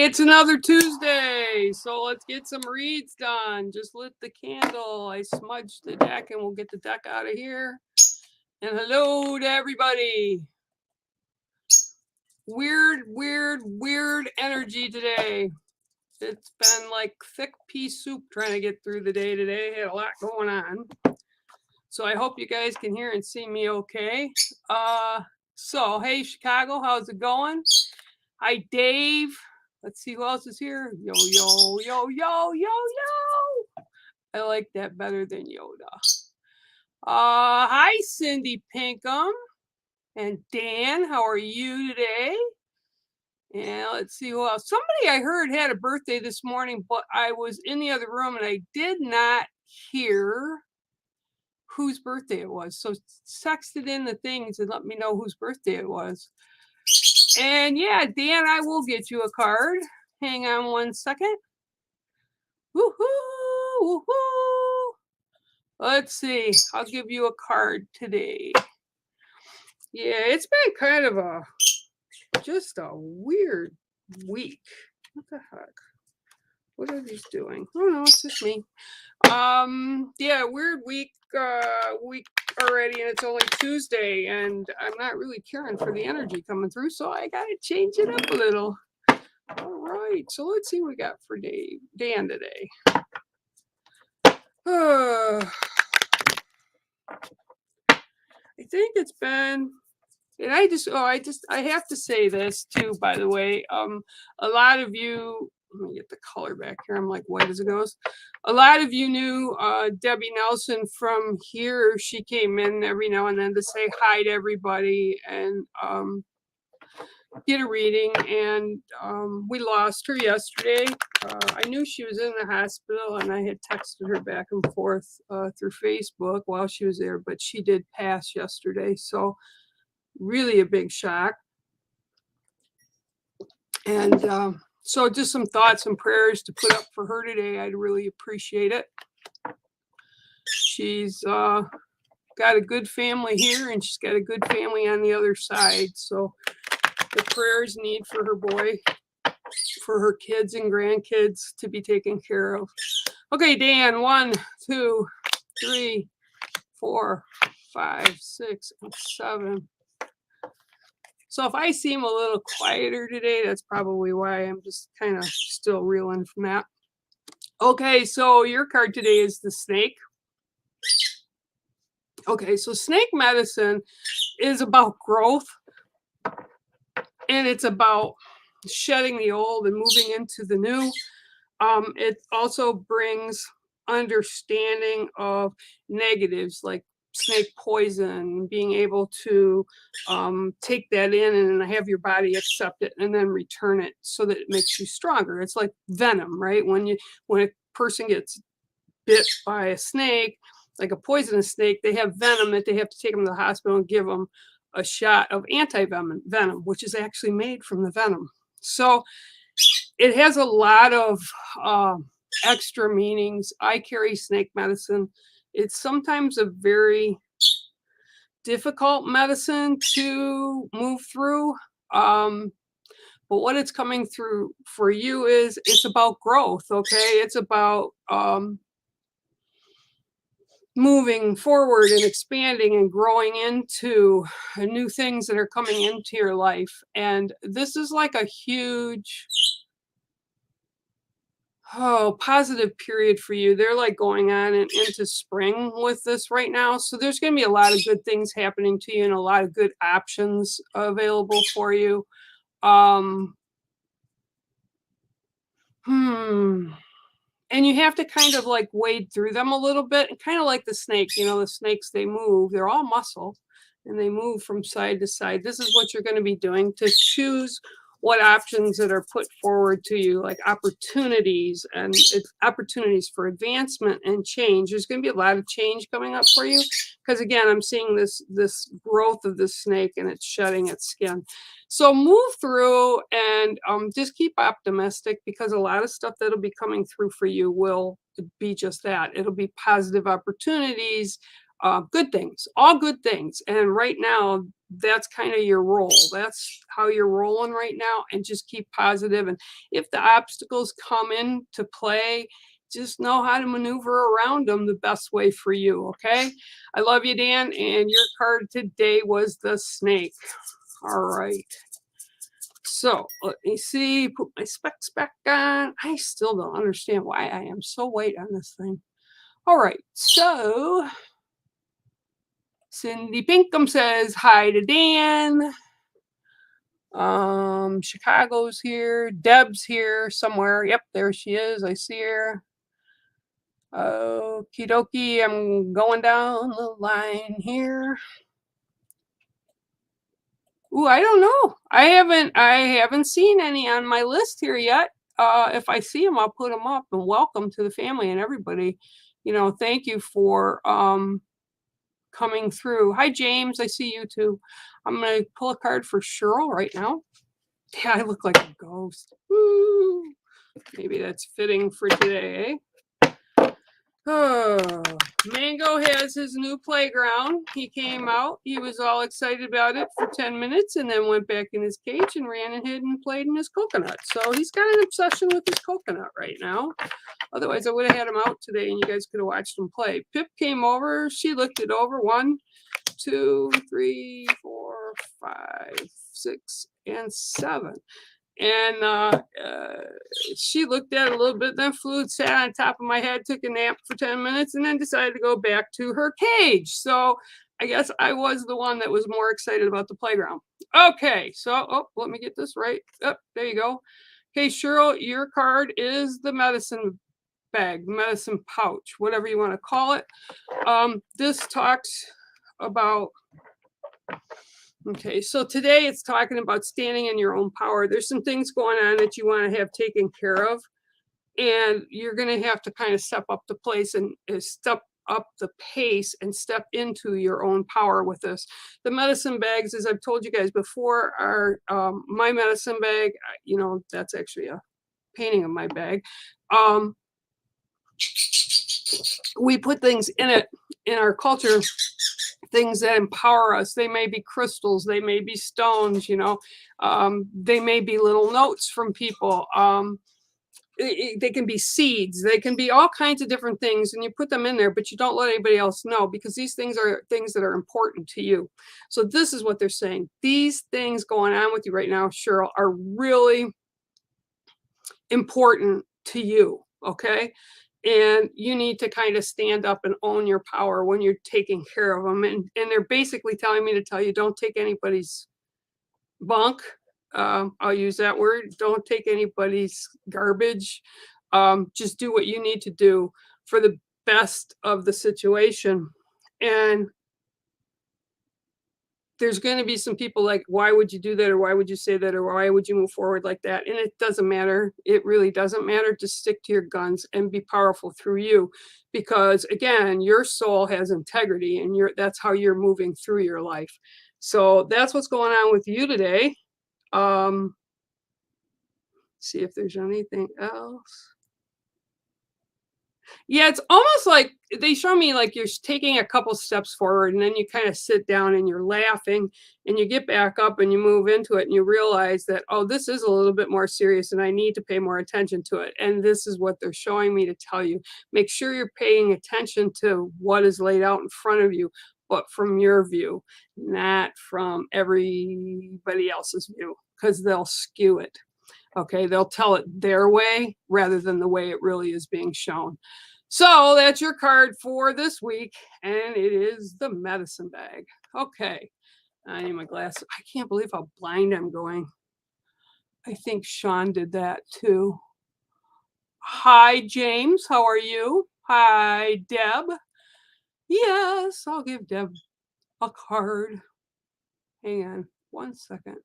Okay, it's another Tuesday, so let's get some reads done. Just lit the candle. I smudged the deck, and we'll get the deck out of here. And hello to everybody. Weird energy today. It's been like thick pea soup trying to get through the day today. Had a lot going on. So I hope you guys can hear and see me okay. So hey, Chicago, how's it going? Hi, Dave. Let's see who else is here. Yo. I like that better than Yoda. Hi, Cindy Pinkham. And Dan, how are you today? And let's see who else. Somebody I heard had a birthday this morning, but I was in the other room and I did not hear whose birthday it was. So text it in the things and let me know whose birthday it was. And yeah, Dan, I will get you a card. Hang on 1 second. Woohoo! Let's see. I'll give you a card today. Yeah, it's been kind of just a weird week. What the heck? What are these doing? Oh no, it's just me. Yeah, weird week already, and it's only Tuesday, and I'm not really caring for the energy coming through, so I gotta change it up a little. All right, so let's see what we got for Dan today. I think it's been, and I have to say this too, by the way. A lot of you, let me get the color back here. I'm like white as a ghost. A lot of you knew Debbie Nelson from here. She came in every now and then to say hi to everybody and get a reading. And we lost her yesterday. I knew she was in the hospital, and I had texted her back and forth through Facebook while she was there, but she did pass yesterday. So really a big shock. And so just some thoughts and prayers to put up for her today. I'd really appreciate it. She's got a good family here, and she's got a good family on the other side. So the prayers need for her boy, for her kids and grandkids to be taken care of. Okay, Dan, 1, 2, 3, 4, 5, 6, and 7. So if I seem a little quieter today, that's probably why. I'm just kind of still reeling from that. Okay, so your card today is the snake. Okay, so snake medicine is about growth, and it's about shedding the old and moving into the new. It also brings understanding of negatives like snake poison, being able to take that in and have your body accept it and then return it so that it makes you stronger. It's like venom, right? When a person gets bit by a snake, like a poisonous snake, they have venom that they have to take them to the hospital and give them a shot of anti-venom, which is actually made from the venom. So it has a lot of extra meanings. I carry snake medicine. It's sometimes a very difficult medicine to move through. But what it's coming through for you is it's about growth, okay? It's about moving forward and expanding and growing into new things that are coming into your life. And this is like a huge positive period for you. They're like going on and into spring with this right now. So there's going to be a lot of good things happening to you and a lot of good options available for you. And you have to kind of like wade through them a little bit, and kind of like the snake, the snakes, they move, they're all muscle and they move from side to side. This is what you're going to be doing to choose what options that are put forward to you, like opportunities, and it's opportunities for advancement and change. There's going to be a lot of change coming up for you because, again, I'm seeing this growth of this snake and it's shedding its skin. So move through and just keep optimistic, because a lot of stuff that'll be coming through for you will be just that. It'll be positive opportunities. good things, all good things. And right now, that's kind of your role. That's how you're rolling right now. And just keep positive. And if the obstacles come into play, just know how to maneuver around them the best way for you. Okay. I love you, Dan. And your card today was the snake. All right. So let me see, put my specs back on. I still don't understand why I am so white on this thing. All right, so Cindy Pinkham says hi to Dan. Chicago's here. Deb's here somewhere. Yep, there she is. I see her. Okie dokie, I'm going down the line here. Ooh, I don't know. I haven't seen any on my list here yet. If I see them, I'll put them up. And welcome to the family and everybody. You know, thank you for coming through. Hi, James. I see you too. I'm gonna pull a card for Cheryl right now. Yeah, I look like a ghost. Woo. Maybe that's fitting for today. Oh, Mango has his new playground. He came out. He was all excited about it for 10 minutes and then went back in his cage and ran ahead and played in his coconut. So he's got an obsession with his coconut right now. Otherwise, I would have had him out today and you guys could have watched him play. Pip came over. She looked it over. 1, 2, 3, 4, 5, 6, and 7. And she looked at it a little bit, then flew, sat on top of my head, took a nap for 10 minutes, and then decided to go back to her cage. So I guess I was the one that was more excited about the playground. Okay, so let me get this right. Oh, there you go. Okay, Cheryl, your card is the medicine bag, medicine pouch, whatever you want to call it. This talks about... Okay, so today it's talking about standing in your own power. There's some things going on that you want to have taken care of, and you're going to have to kind of step up the place and step up the pace and step into your own power with this. The medicine bags, as I've told you guys before, are my medicine bag. You know, that's actually a painting of my bag. We put things in it in our culture, things that empower us. They may be crystals, they may be stones, you know, they may be little notes from people. They can be seeds, they can be all kinds of different things, and you put them in there, but you don't let anybody else know, because these things are things that are important to you. So this is what they're saying. These things going on with you right now, Cheryl, are really important to you, okay? And you need to kind of stand up and own your power when you're taking care of them. And they're basically telling me to tell you, don't take anybody's bunk. I'll use that word. Don't take anybody's garbage. Just do what you need to do for the best of the situation. And there's going to be some people like, why would you do that? Or why would you say that? Or why would you move forward like that? And it doesn't matter. It really doesn't matter. Just stick to your guns and be powerful through you. Because again, your soul has integrity, and that's how you're moving through your life. So that's what's going on with you today. See if there's anything else. Yeah, it's almost like they show me like you're taking a couple steps forward, and then you kind of sit down and you're laughing, and you get back up and you move into it, and you realize that, oh, this is a little bit more serious and I need to pay more attention to it. And this is what they're showing me to tell you. Make sure you're paying attention to what is laid out in front of you, but from your view, not from everybody else's view, because they'll skew it. Okay, they'll tell it their way rather than the way it really is being shown. So that's your card for this week, and it is the medicine bag. Okay, I need my glasses. I can't believe how blind I'm going. I think Sean did that too. Hi, James. How are you? Hi, Deb. Yes, I'll give Deb a card. Hang on 1 second.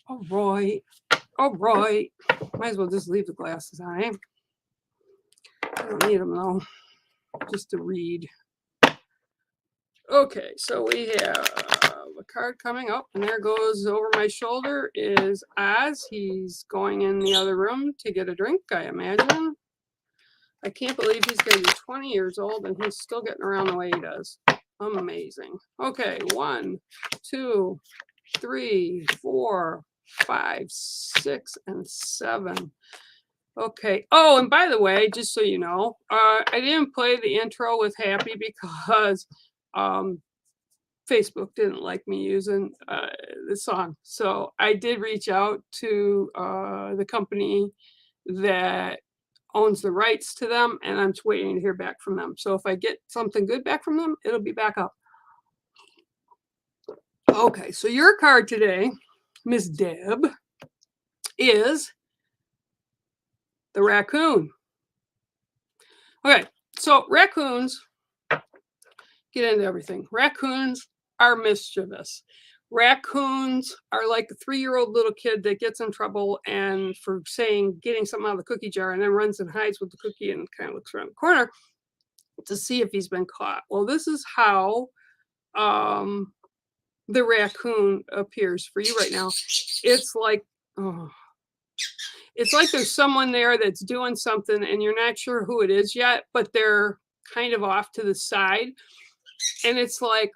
All right. All right. Might as well just leave the glasses on, eh? I don't need them though, just to read. Okay, so we have a card coming up, and there goes over my shoulder is Oz. He's going in the other room to get a drink, I imagine. I can't believe he's going to be 20 years old and he's still getting around the way he does. Amazing. Okay, 1, 2, 3, 4, 5, 6, and 7. Okay. Oh, and by the way, just so you know, I didn't play the intro with Happy because Facebook didn't like me using the song. So I did reach out to the company that owns the rights to them, and I'm just waiting to hear back from them. So if I get something good back from them, it'll be back up. Okay, so your card today, Miss Deb, is the raccoon. Okay, so raccoons, get into everything. Raccoons are mischievous. Raccoons are like a 3-year-old little kid that gets in trouble and for saying getting something out of the cookie jar and then runs and hides with the cookie and kind of looks around the corner to see if he's been caught. Well, this is how the raccoon appears for you right now. It's like, oh, it's like there's someone there that's doing something and you're not sure who it is yet, but they're kind of off to the side. And it's like,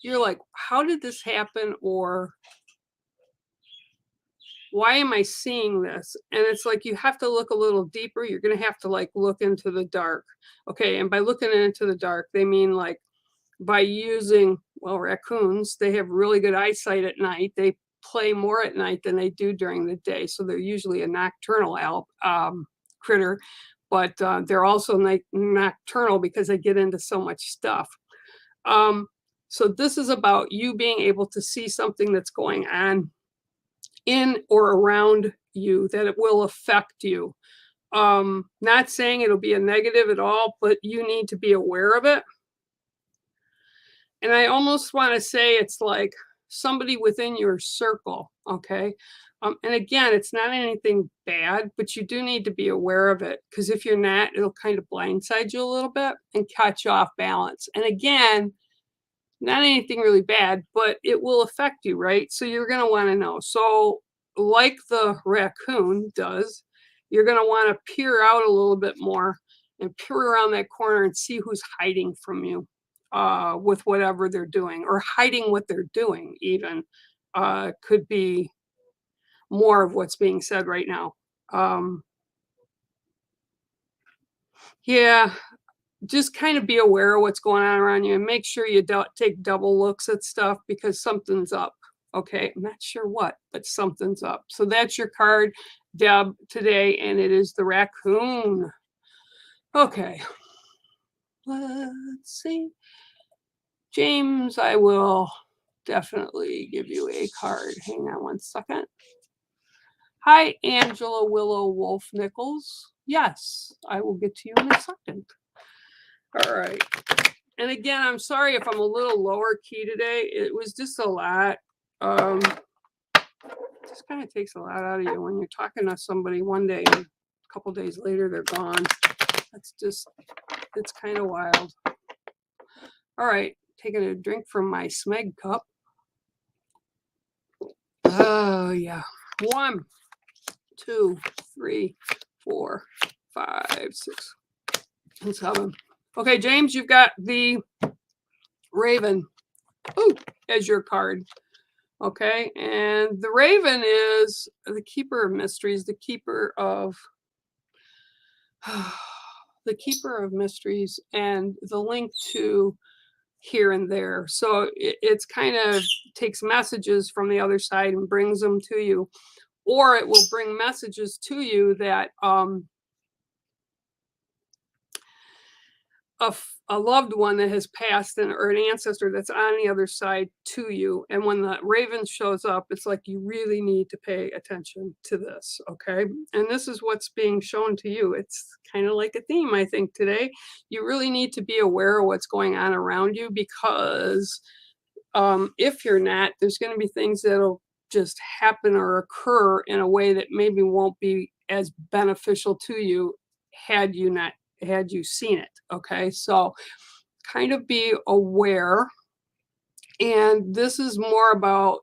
you're like, how did this happen? Or why am I seeing this? And it's like, you have to look a little deeper. You're going to have to like look into the dark. Okay. And by looking into the dark, they mean like by using, well, raccoons, they have really good eyesight at night. They play more at night than they do during the day. So they're usually a nocturnal critter, but they're also nocturnal because they get into so much stuff. So this is about you being able to see something that's going on in or around you that it will affect you. Not saying it'll be a negative at all, but you need to be aware of it. And I almost want to say it's like somebody within your circle, okay? And again, it's not anything bad, but you do need to be aware of it because if you're not, it'll kind of blindside you a little bit and catch you off balance. And again, not anything really bad, but it will affect you, right? So you're going to want to know. So like the raccoon does, you're going to want to peer out a little bit more and peer around that corner and see who's hiding from you with whatever they're doing, or hiding what they're doing even could be more of what's being said right now. Yeah, just kind of be aware of what's going on around you and make sure you take double looks at stuff because something's up. Okay, I'm not sure what, but something's up. So that's your card, Deb, today, and it is the raccoon. Okay, let's see. James, I will definitely give you a card. Hang on one second. Hi, Angela Willow Wolf Nichols. Yes, I will get to you in a second. All right. And again, I'm sorry if I'm a little lower key today. It was just a lot. Just kind of takes a lot out of you when you're talking to somebody one day and a couple days later they're gone. That's just, it's kind of wild. All right, taking a drink from my Smeg cup. Oh, yeah. 1, 2, 3, 4, 5, 6, and 7. Okay, James, you've got the Raven as your card. Okay, and the Raven is the keeper of mysteries, the keeper of mysteries, and the link to here and there. So it's kind of takes messages from the other side and brings them to you, or it will bring messages to you that a loved one that has passed or an ancestor that's on the other side to you. And when the Raven shows up, it's like you really need to pay attention to this, okay? And this is what's being shown to you. It's kind of like a theme, I think, today. You really need to be aware of what's going on around you because if you're not, there's going to be things that'll just happen or occur in a way that maybe won't be as beneficial to you had you seen it. Okay, so kind of be aware. And this is more about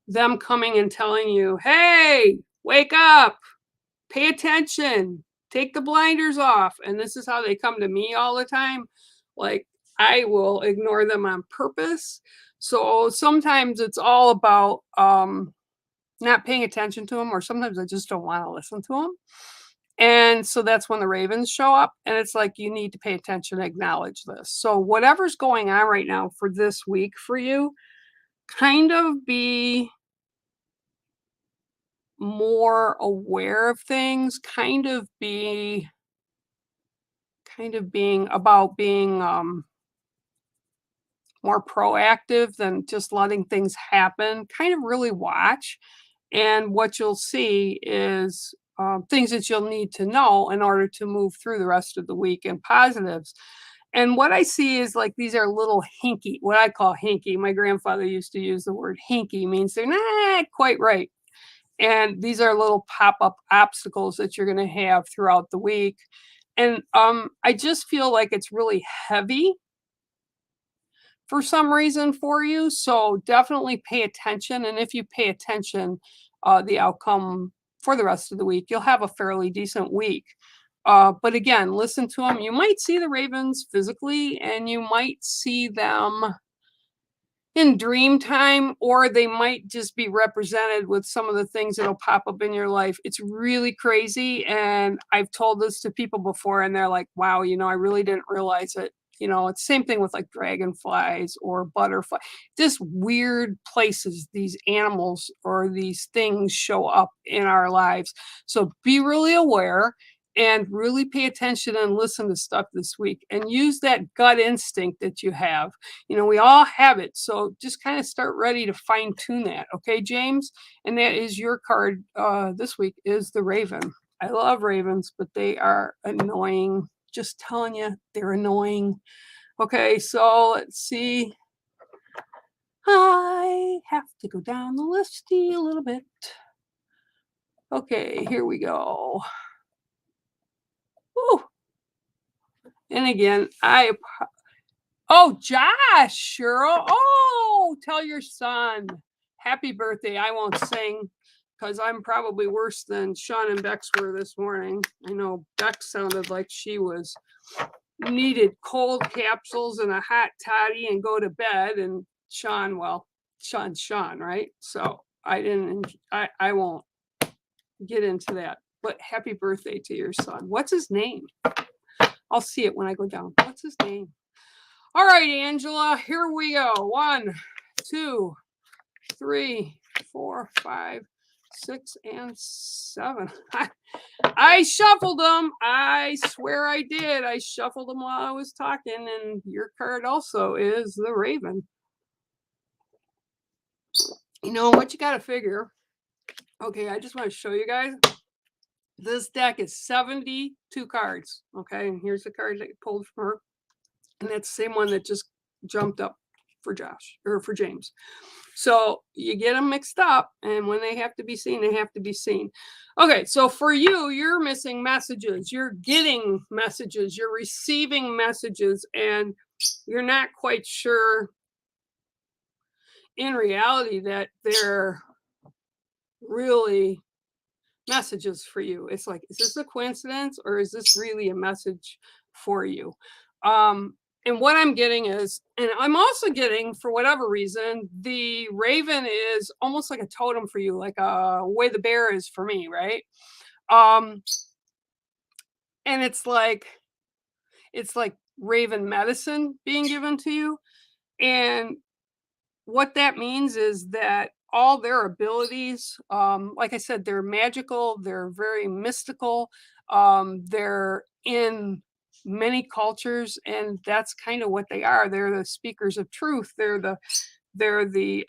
them coming and telling you, hey, wake up, pay attention, take the blinders off. And this is how they come to me all the time. Like, I will ignore them on purpose. So sometimes it's all about not paying attention to them, or sometimes I just don't want to listen to them. And so that's when the ravens show up, and it's like, you need to pay attention, acknowledge this. So whatever's going on right now for this week for you, kind of be more aware of things, being about being more proactive than just letting things happen. Kind of really watch, and what you'll see is things that you'll need to know in order to move through the rest of the week, and positives. And what I see is like, these are little hinky, what I call hinky. My grandfather used to use the word hinky, means they're not quite right. And these are little pop-up obstacles that you're going to have throughout the week. And I just feel like it's really heavy for some reason for you. So definitely pay attention. And if you pay attention, the outcome for the rest of the week, you'll have a fairly decent week. But again, listen to them. You might see the ravens physically, and you might see them in dream time, or they might just be represented with some of the things that'll pop up in your life. It's really crazy. And I've told this to people before, and they're like, wow, I really didn't realize it. It's same thing with like dragonflies or butterfly, just weird places these animals or these things show up in our lives. So be really aware and really pay attention and listen to stuff this week, and use that gut instinct that you have. We all have it. So just kind of start ready to fine tune that. Okay, James? And that is your card this week, is the Raven. I love ravens, but they are annoying. Just telling you, they're annoying. Okay, so let's see. I have to go down the listy a little bit. Okay, here we go. Ooh. And again, oh, Josh, Cheryl. Oh, tell your son happy birthday. I won't sing because I'm probably worse than Sean and Bex were this morning. I know Bex sounded like she needed cold capsules and a hot toddy and go to bed. And Sean, well, Sean, right? So I won't get into that. But happy birthday to your son. What's his name? I'll see it when I go down. What's his name? All right, Angela, here we go. 1, 2, 3, 4, 5, 6, and 7. I shuffled them. I swear I did. I shuffled them while I was talking, and your card also is the Raven. What you got to figure. Okay, I just want to show you guys. This deck is 72 cards. Okay, and here's the card that I pulled from her. And that's the same one that just jumped up for Josh, or for James. So you get them mixed up, and when they have to be seen, they have to be seen. Okay, so for you, you're missing messages. You're getting messages. You're receiving messages, and you're not quite sure in reality that they're really messages for you. It's like, is this a coincidence, or is this really a message for you? And what I'm getting is, and I'm also getting, for whatever reason, the Raven is almost like a totem for you, like way the bear is for me, right? And it's like Raven medicine being given to you. And what that means is that all their abilities, like I said, they're magical, they're very mystical, they're in many cultures, and that's kind of what they are. They're the speakers of truth. They're the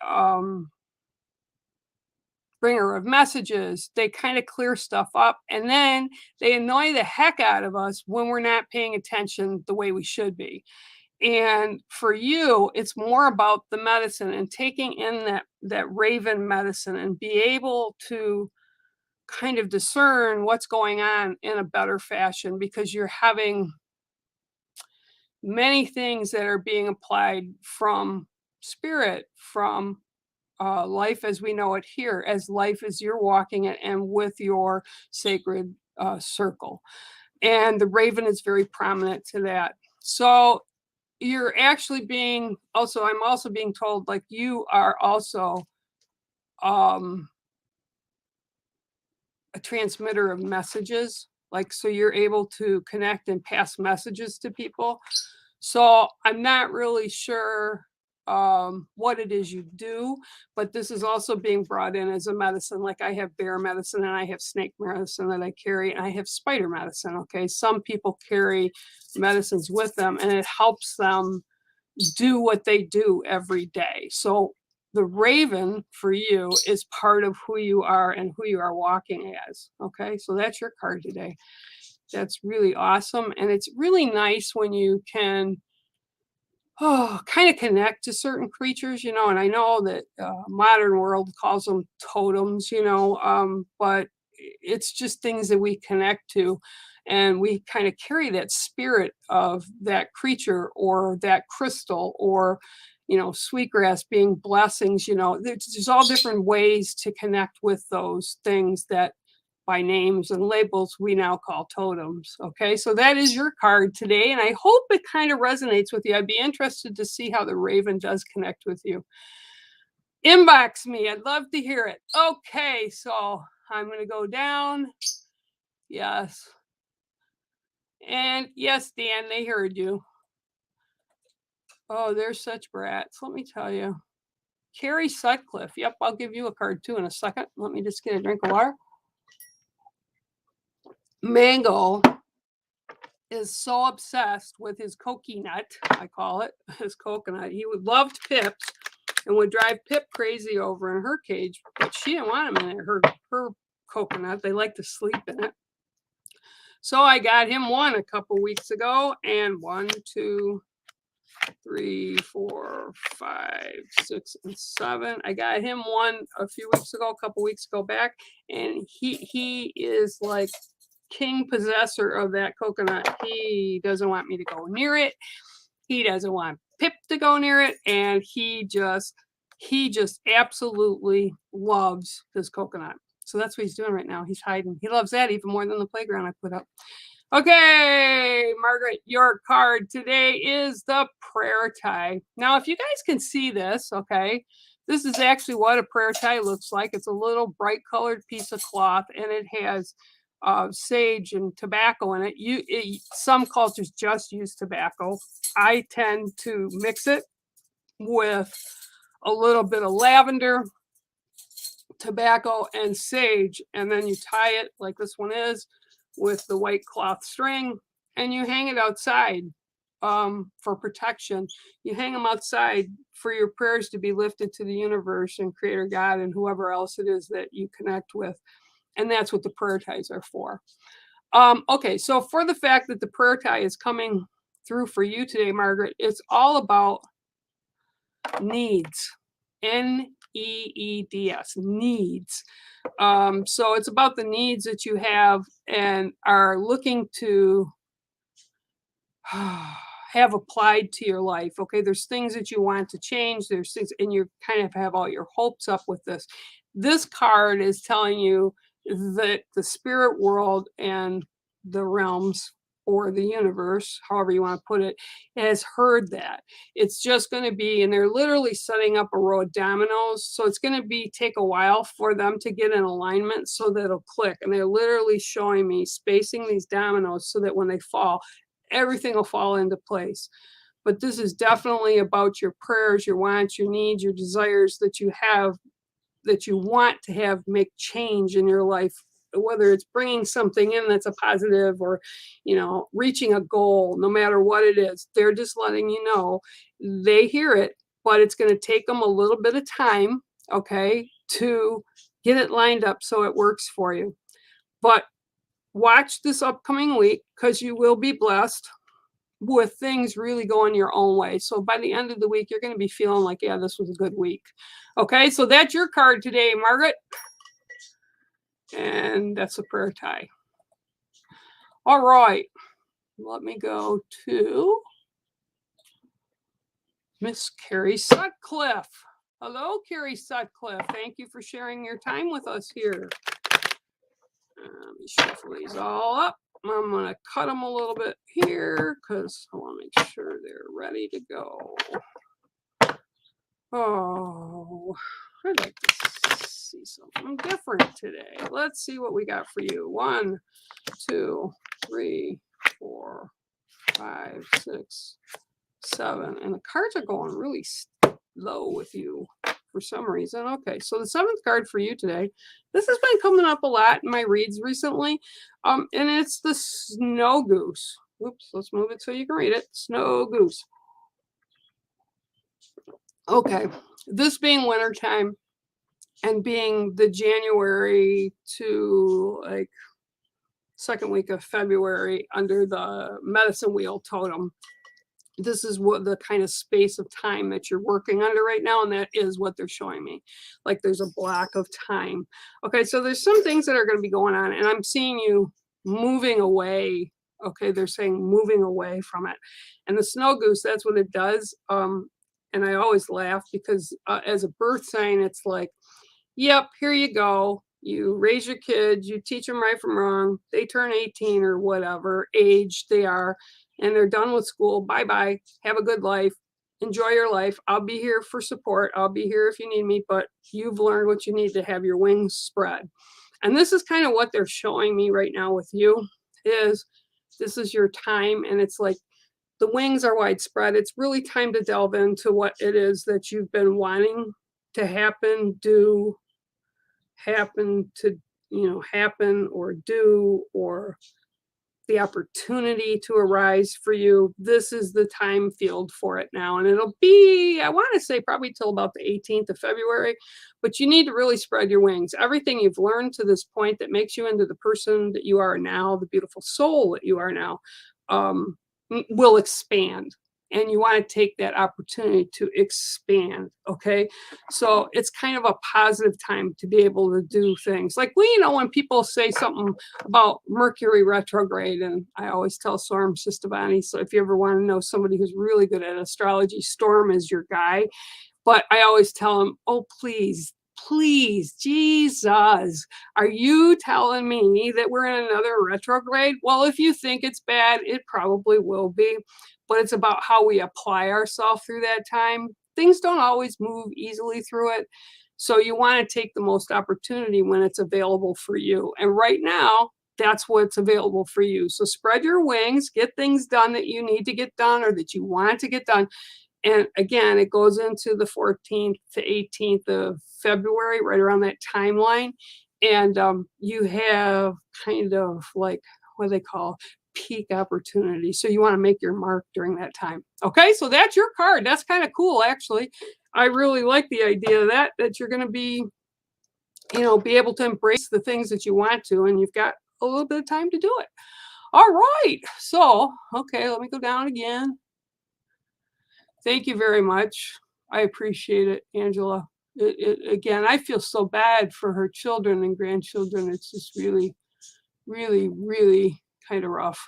bringer of messages. They kind of clear stuff up, and then they annoy the heck out of us when we're not paying attention the way we should be. And for you, it's more about the medicine and taking in that Raven medicine, and be able to kind of discern what's going on in a better fashion, because you're having many things that are being applied from spirit, from life as we know it here, as life as you're walking it, and with your sacred circle. And the raven is very prominent to that. So you're actually being also, I'm also being told, like, you are also a transmitter of messages. Like, so you're able to connect and pass messages to people. So I'm not really sure what it is you do, but this is also being brought in as a medicine. Like, I have bear medicine and I have snake medicine that I carry, and I have spider medicine. Okay. Some people carry medicines with them and it helps them do what they do every day. So the raven for you is part of who you are and who you are walking as. Okay. So that's your card today. That's really awesome. And it's really nice when you can kind of connect to certain creatures, and I know that modern world calls them totems, but it's just things that we connect to, and we kind of carry that spirit of that creature or that crystal or sweetgrass being blessings. There's all different ways to connect with those things that by names and labels we now call totems. Okay, so that is your card today, and I hope it kind of resonates with you. I'd be interested to see how the raven does connect with you. Inbox me. I'd love to hear it. Okay, so I'm going to go down. Yes. And yes, Dan, they heard you. Oh, they're such brats. Let me tell you. Carrie Sutcliffe. Yep, I'll give you a card too in a second. Let me just get a drink of water. Mango is so obsessed with his coconut, I call it, his coconut. He would love Pips and would drive Pip crazy over in her cage, but she didn't want him in it, her coconut. They like to sleep in it. So I got him one a couple weeks ago, and 1, 2, 3, 4, 5, 6, and 7. I got him one a few weeks ago, a couple weeks ago back, and he is like king possessor of that coconut. He doesn't want me to go near it. He doesn't want Pip to go near it, and he just absolutely loves this coconut. So that's what he's doing right now. He's hiding. He loves that even more than the playground I put up. Okay, Margaret, your card today is the prayer tie. Now, if you guys can see this, okay, this is actually what a prayer tie looks like. It's a little bright colored piece of cloth, and it has sage and tobacco in it. Some cultures just use tobacco. I tend to mix it with a little bit of lavender, tobacco, and sage, and then you tie it like this one is with the white cloth string, and you hang it outside for protection. You hang them outside for your prayers to be lifted to the universe and Creator God and whoever else it is that you connect with. And that's what the prayer ties are for. Okay, so for the fact that the prayer tie is coming through for you today, Margaret, it's all about needs. Needs, needs. So it's about the needs that you have and are looking to have applied to your life. Okay, there's things that you want to change. There's things, and you kind of have all your hopes up with this. This card is telling you that the spirit world and the realms or the universe, however you want to put it, has heard that. It's just going to be, and they're literally setting up a row of dominoes. So it's going to take a while for them to get in alignment so that it'll click. And they're literally showing me spacing these dominoes so that when they fall, everything will fall into place. But this is definitely about your prayers, your wants, your needs, your desires that you have, that you want to have make change in your life, whether it's bringing something in that's a positive or, reaching a goal. No matter what it is, they're just letting you know they hear it, but it's going to take them a little bit of time, okay, to get it lined up so it works for you. But watch this upcoming week, because you will be blessed with things really going your own way. So by the end of the week, you're going to be feeling like, yeah, this was a good week. Okay, so that's your card today, Margaret. And that's a prayer tie. All right, let me go to Miss Carrie Sutcliffe. Hello, Carrie Sutcliffe. Thank you for sharing your time with us here. Let me shuffle these all up. I'm going to cut them a little bit here because I want to make sure they're ready to go. Oh, I'd like to see something different today. Let's see what we got for you. 1, 2, 3, 4, 5, 6, 7. And the cards are going really low with you for some reason. Okay, so the 7th card for you today. This has been coming up a lot in my reads recently. And it's the snow goose. Oops, let's move it so you can read it. Snow goose. Okay, this being wintertime and being the January to like 2nd week of February under the medicine wheel totem, this is what the kind of space of time that you're working under right now, and that is what they're showing me. Like there's a block of time. Okay, so there's some things that are going to be going on, and I'm seeing you moving away. Okay, they're saying moving away from it. And the snow goose, that's what it does. And I always laugh because as a birth sign, it's like, yep, here you go. You raise your kids, you teach them right from wrong. They turn 18 or whatever age they are, and they're done with school. Bye-bye. Have a good life. Enjoy your life. I'll be here for support. I'll be here if you need me, but you've learned what you need to have your wings spread. And this is kind of what they're showing me right now with you, is this is your time, and it's like the wings are widespread. It's really time to delve into what it is that you've been wanting to happen, do, happen to, happen or do, or the opportunity to arise for you. This is the time field for it now. And it'll be, I want to say probably till about the 18th of February, but you need to really spread your wings. Everything you've learned to this point that makes you into the person that you are now, the beautiful soul that you are now, will expand. And you want to take that opportunity to expand. Okay. So it's kind of a positive time to be able to do things like, when people say something about Mercury retrograde, and I always tell Storm Sistavani, so if you ever want to know somebody who's really good at astrology, Storm is your guy. But I always tell him, oh, please, Jesus, are you telling me that we're in another retrograde? Well, if you think it's bad, it probably will be. But it's about how we apply ourselves through that time. Things don't always move easily through it. So you want to take the most opportunity when it's available for you. And right now, that's what's available for you. So spread your wings, get things done that you need to get done or that you want to get done. And again, it goes into the 14th to 18th of February, right around that timeline. And you have kind of like what they call peak opportunity. So you want to make your mark during that time. Okay, so that's your card. That's kind of cool, actually. I really like the idea of that you're going to be able to embrace the things that you want to, and you've got a little bit of time to do it. All right. So, okay, let me go down again. Thank you very much. I appreciate it, Angela. Again, I feel so bad for her children and grandchildren. It's just really, really, really kind of rough.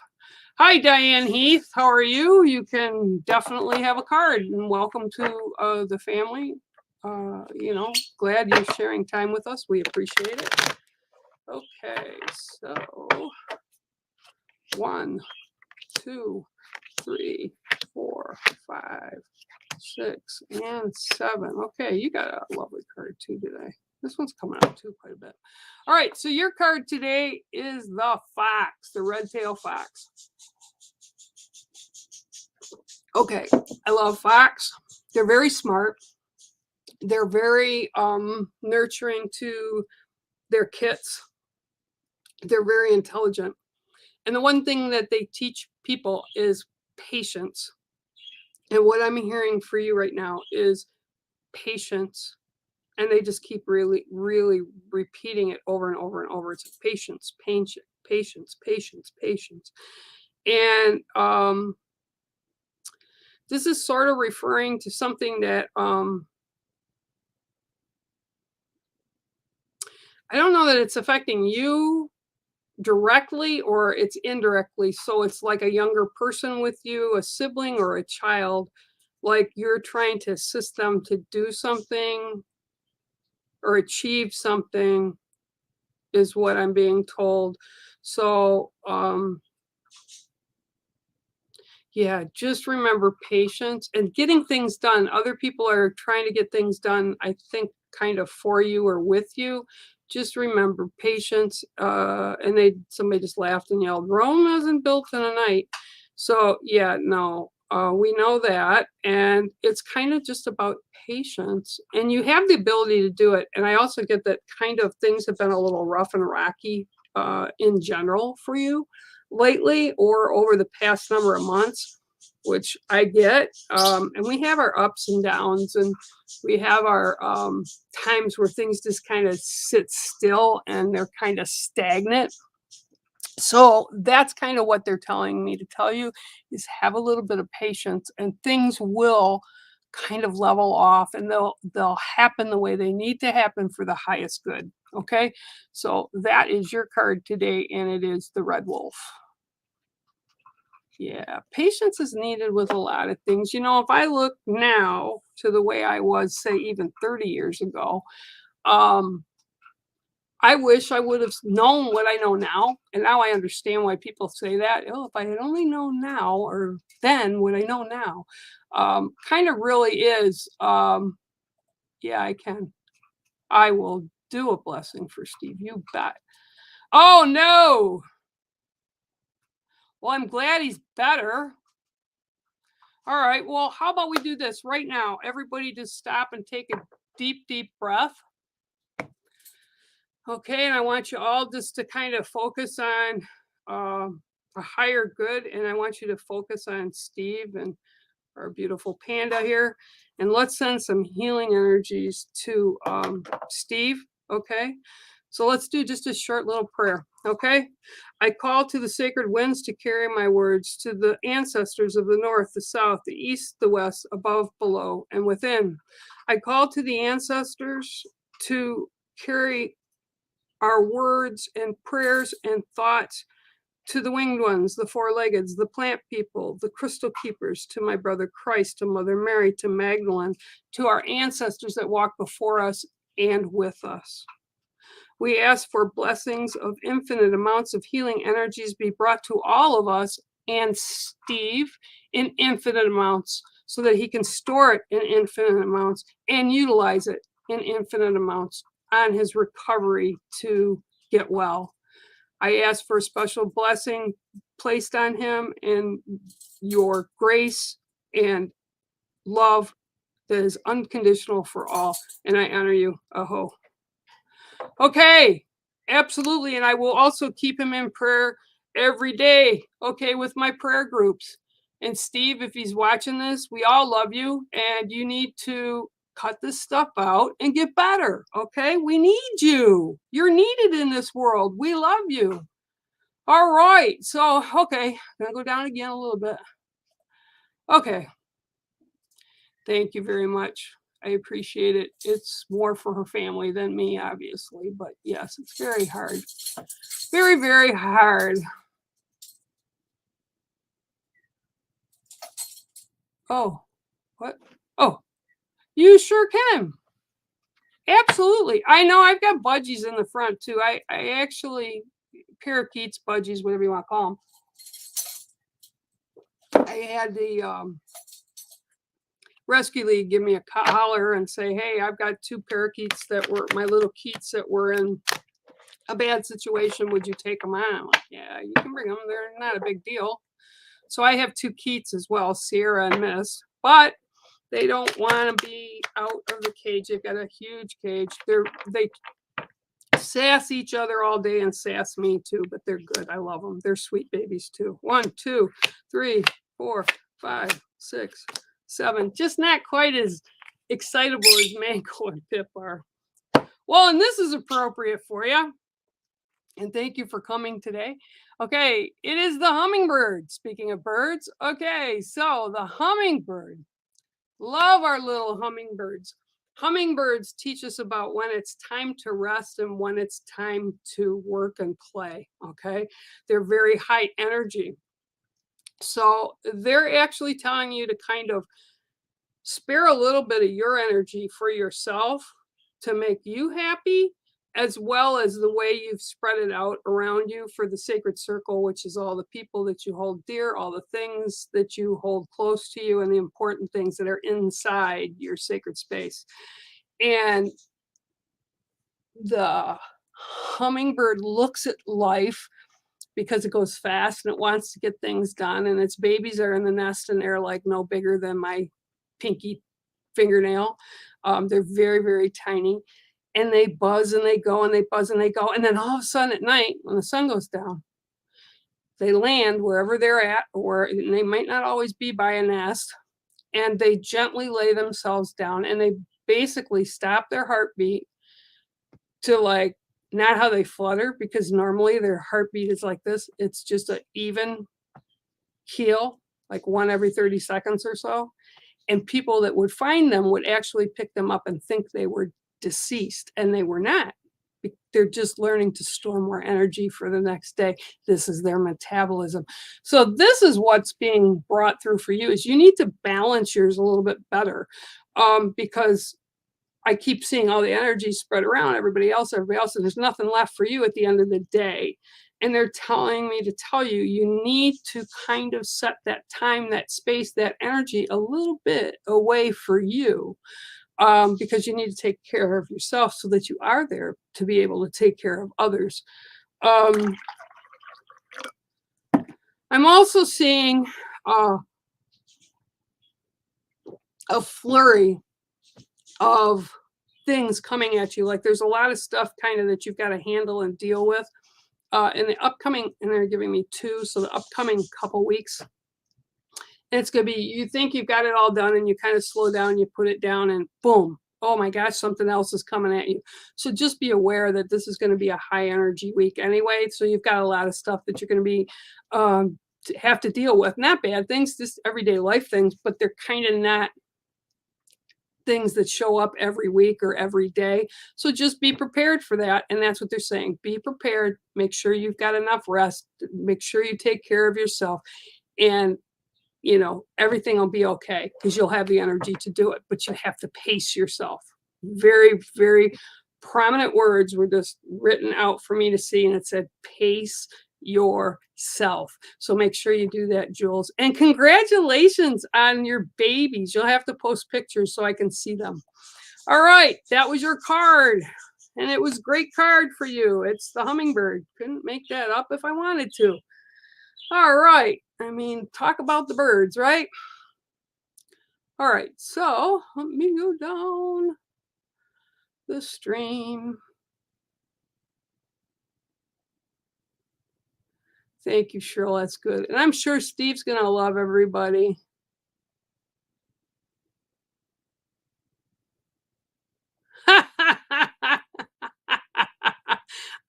Hi, Diane Heath. How are you? You can definitely have a card, and welcome to the family. Glad you're sharing time with us. We appreciate it. Okay, so 1, 2, 3, 4, 5, 6, and 7. Okay, you got a lovely card too today. This one's coming out too quite a bit. All right, so your card today is the fox, the red-tailed fox. Okay, I love fox. They're very smart. They're very nurturing to their kits. They're very intelligent. And the one thing that they teach people is patience. And what I'm hearing for you right now is patience. And they just keep really, really repeating it over and over and over. It's like patience, patience, patience, patience, patience. And this is sort of referring to something that I don't know that it's affecting you directly or it's indirectly. So it's like a younger person with you, a sibling or a child, like you're trying to assist them to do something or achieve something. is what I'm being told. So, yeah, just remember patience and getting things done. Other people are trying to get things done, I think, kind of for you or with you. Just remember patience. And somebody just laughed and yelled, Rome isn't built in a night. So yeah, no, we know that. And it's kind of just about patience. And you have the ability to do it. And I also get that kind of things have been a little rough and rocky in general for you lately or over the past number of months, which I get. And we have our ups and downs, and we have our times where things just kind of sit still and they're kind of stagnant. So that's kind of what they're telling me to tell you is have a little bit of patience and things will kind of level off and they'll happen the way they need to happen for the highest good. Okay? So that is your card today, and it is the Red Wolf. Yeah, patience is needed with a lot of things. If I look now to the way I was, say, even 30 years ago, um, I wish I would have known what I know now. And now I understand why people say that. Oh, if I had only known now or then what I know now, kind of really is. Yeah, I can. I will do a blessing for Steve. You bet. Oh, no. Well, I'm glad he's better. All right, well, how about we do this right now? Everybody just stop and take a deep, deep breath. Okay, and I want you all just to kind of focus on a higher good, and I want you to focus on Steve and our beautiful panda here. And let's send some healing energies to Steve, okay? So let's do just a short little prayer, okay? I call to the sacred winds to carry my words, to the ancestors of the north, the south, the east, the west, above, below, and within. I call to the ancestors to carry our words and prayers and thoughts to the winged ones, the four-leggeds, the plant people, the crystal keepers, to my brother Christ, to Mother Mary, to Magdalene, to our ancestors that walk before us and with us. We ask for blessings of infinite amounts of healing energies be brought to all of us and Steve in infinite amounts so that he can store it in infinite amounts and utilize it in infinite amounts on his recovery to get well. I ask for a special blessing placed on him in your grace and love that is unconditional for all. And I honor you. Aho. Okay, absolutely. And I will also keep him in prayer every day, okay, with my prayer groups. And Steve, if he's watching this, we all love you and you need to cut this stuff out and get better, okay? We need you. You're needed in this world. We love you. All right. So, okay, gonna go down again a little bit. Okay. Thank you very much. I appreciate it. It's more for her family than me, obviously, but yes, it's very hard. Very, very hard. Oh, what? Oh, you sure can. Absolutely. I know I've got budgies in the front too. I actually, parakeets, budgies, whatever you want to call them. I had the Rescue League give me a holler and say, hey, I've got two parakeets that were my little keets that were in a bad situation. Would you take them on? I'm like, yeah, you can bring them. They're not a big deal. So I have two keets as well, Sierra and Miss, but they don't want to be out of the cage. They've got a huge cage. They sass each other all day and sass me too, but they're good. I love them. They're sweet babies too. 1, 2, 3, 4, 5, 6, 7. Just not quite as excitable as Mango and Pip are. Well, and this is appropriate for you. And thank you for coming today. Okay, it is the hummingbird. Speaking of birds, okay, so the hummingbird. Love our little hummingbirds. Hummingbirds teach us about when it's time to rest and when it's time to work and play. Okay, they're very high energy. So they're actually telling you to kind of spare a little bit of your energy for yourself to make you happy as well as the way you've spread it out around you for the sacred circle, which is all the people that you hold dear, all the things that you hold close to you, and the important things that are inside your sacred space. And the hummingbird looks at life because it goes fast and it wants to get things done, and its babies are in the nest and they're like no bigger than my pinky fingernail. They're very, very tiny, and they buzz and they go and they buzz and they go. And then all of a sudden at night, when the sun goes down, they land wherever they're at, or they might not always be by a nest, and they gently lay themselves down and they basically stop their heartbeat to like, not how they flutter, because normally their heartbeat is like this. It's just an even keel, like one every 30 seconds or so. And people that would find them would actually pick them up and think they were deceased, and they were not. They're just learning to store more energy for the next day. This is their metabolism. So this is what's being brought through for you, is you need to balance yours a little bit better, because I keep seeing all the energy spread around everybody else, and there's nothing left for you at the end of the day. And they're telling me to tell you, you need to kind of set that time, that space, that energy a little bit away for you, because you need to take care of yourself so that you are there to be able to take care of others. I'm also seeing a flurry of things coming at you. Like there's a lot of stuff kind of that you've got to handle and deal with in the upcoming, and they're giving me 2, so the upcoming couple weeks. And it's going to be, you think you've got it all done, and you kind of slow down, you put it down, and boom, oh my gosh, something else is coming at you. So just be aware that this is going to be a high energy week anyway. So you've got a lot of stuff that you're going to be have to deal with. Not bad things, just everyday life things, but they're kind of not things that show up every week or every day. So just be prepared for that. And that's what they're saying. Be prepared. Make sure you've got enough rest. Make sure you take care of yourself. And, you know, everything will be okay because you'll have the energy to do it. But you have to pace yourself. Very, very prominent words were just written out for me to see. And it said, pace yourself. So make sure you do that, Jules. And congratulations on your babies. You'll have to post pictures so I can see them. All right, that was your card. And it was a great card for you. It's the hummingbird. Couldn't make that up if I wanted to. All right. I mean, talk about the birds, right? All right, so let me go down the stream. Thank you, Cheryl. That's good. And I'm sure Steve's going to love everybody.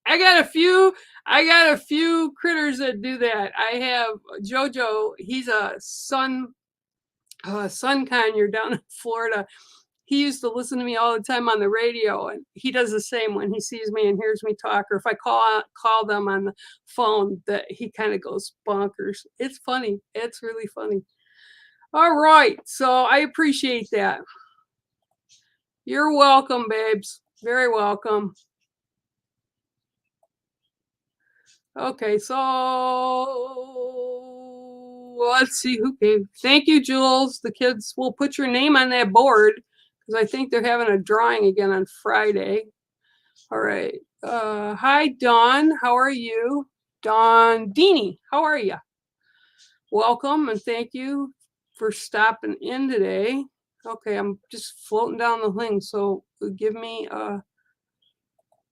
I got a few critters that do that. I have Jojo. He's a sun conure down in Florida. He used to listen to me all the time on the radio, and he does the same when he sees me and hears me talk, or if I call them on the phone, that he kind of goes bonkers. It's funny. It's really funny. All right. So I appreciate that. You're welcome, babes. Very welcome. Okay, so let's see who came. Thank you, Jules. The kids will put your name on that board because I think they're having a drawing again on Friday. All right. Hi, Dawn. How are you? Dawn Dini, how are you? Welcome, and thank you for stopping in today. Okay, I'm just floating down the thing, so give me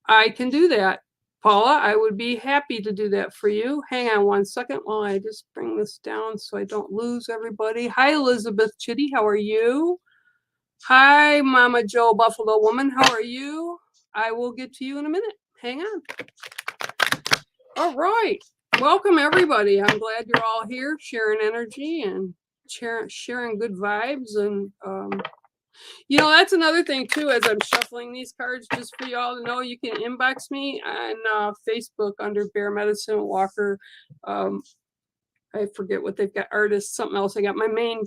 I can do that. Paula, I would be happy to do that for you. Hang on one second while I just bring this down so I don't lose everybody. Hi, Elizabeth Chitty. How are you? Hi, Mama Joe Buffalo Woman. How are you? I will get to you in a minute. Hang on. All right. Welcome, everybody. I'm glad you're all here sharing energy and sharing good vibes. And you know, that's another thing, too, as I'm shuffling these cards, just for y'all to know, you can inbox me on Facebook under Bear Medicine Walker. I forget what they've got, artists, something else. I got my main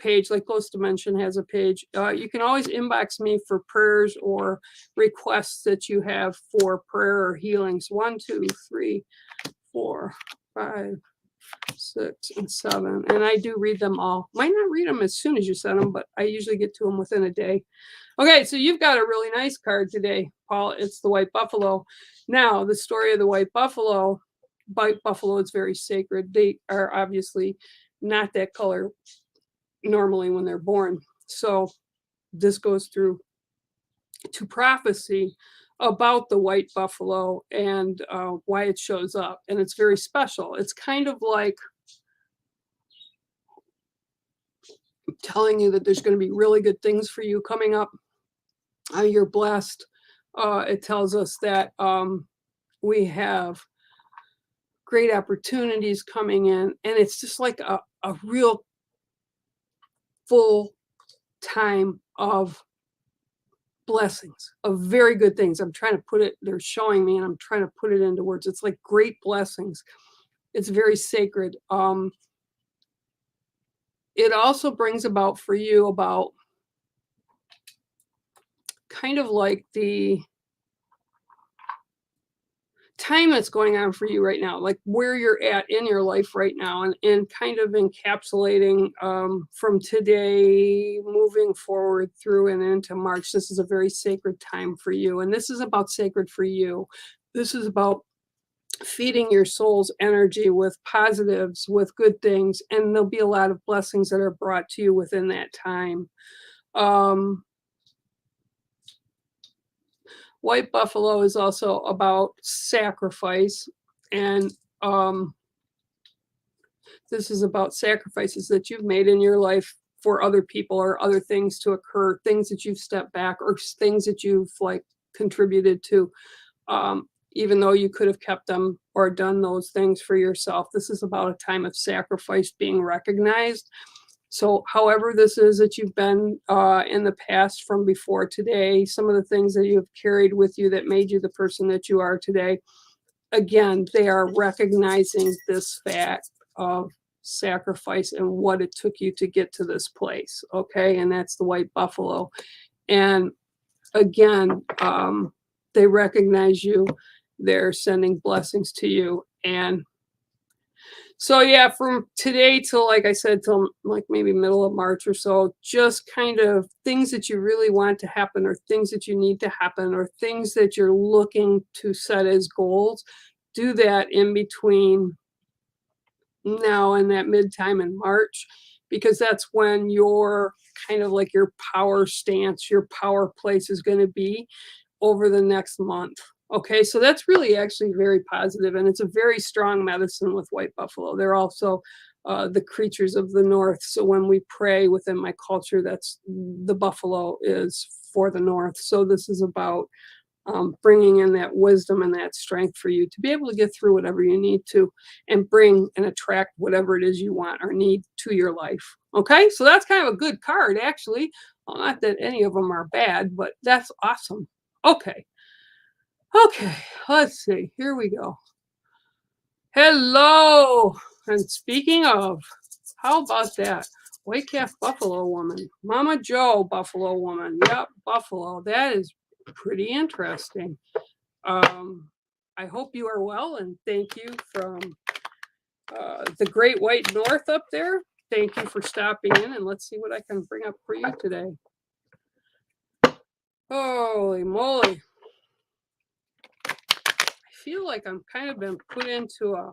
page, like Close Dimension has a page. You can always inbox me for prayers or requests that you have for prayer or healings. 1, 2, 3, 4, 5, 6, and 7. And I do read them all. Might not read them as soon as you send them, but I usually get to them within a day. Okay, so you've got a really nice card today, Paul. It's the white buffalo. Now, the story of the white buffalo. White buffalo is very sacred. They are obviously not that color normally when they're born. So this goes through to prophecy about the white buffalo and why it shows up. And it's very special. It's kind of like telling you that there's going to be really good things for you coming up. You're blessed. It tells us that we have great opportunities coming in, and it's just like a real full time of blessings, of very good things. I'm trying to put it, they're showing me, and I'm trying to put it into words. It's like great blessings. It's very sacred. It also brings about for you about kind of like the time that's going on for you right now, like where you're at in your life right now, and kind of encapsulating from today moving forward through and into March. This is a very sacred time for you, and this is about sacred for you. This is about feeding your soul's energy with positives, with good things, and there'll be a lot of blessings that are brought to you within that time. White buffalo is also about sacrifice, and this is about sacrifices that you've made in your life for other people or other things to occur, things that you've stepped back or things that you've like contributed to, even though you could have kept them or done those things for yourself. This is about a time of sacrifice being recognized. So however this is that you've been in the past from before today, some of the things that you've carried with you that made you the person that you are today, again, they are recognizing this fact of sacrifice and what it took you to get to this place, okay? And that's the white buffalo. And again, they recognize you. They're sending blessings to you. And so yeah, from today till, like I said, till like maybe middle of March or so, just kind of things that you really want to happen or things that you need to happen or things that you're looking to set as goals, do that in between now and that mid time in March, because that's when your kind of like your power stance, your power place is going to be over the next month. Okay, so that's really actually very positive, and it's a very strong medicine with white buffalo. They're also the creatures of the north. So when we pray within my culture, that's the buffalo is for the north. So this is about bringing in that wisdom and that strength for you to be able to get through whatever you need to and bring and attract whatever it is you want or need to your life. Okay, so that's kind of a good card, actually. Well, not that any of them are bad, but that's awesome. Okay. Okay, let's see. Here we go. Hello. And speaking of, how about that? White calf buffalo woman. Mama Joe buffalo woman. Yep, buffalo. That is pretty interesting. I hope you are well, and thank you from the Great White North up there. Thank you for stopping in, and let's see what I can bring up for you today. Holy moly. I feel like I'm kind of been put into a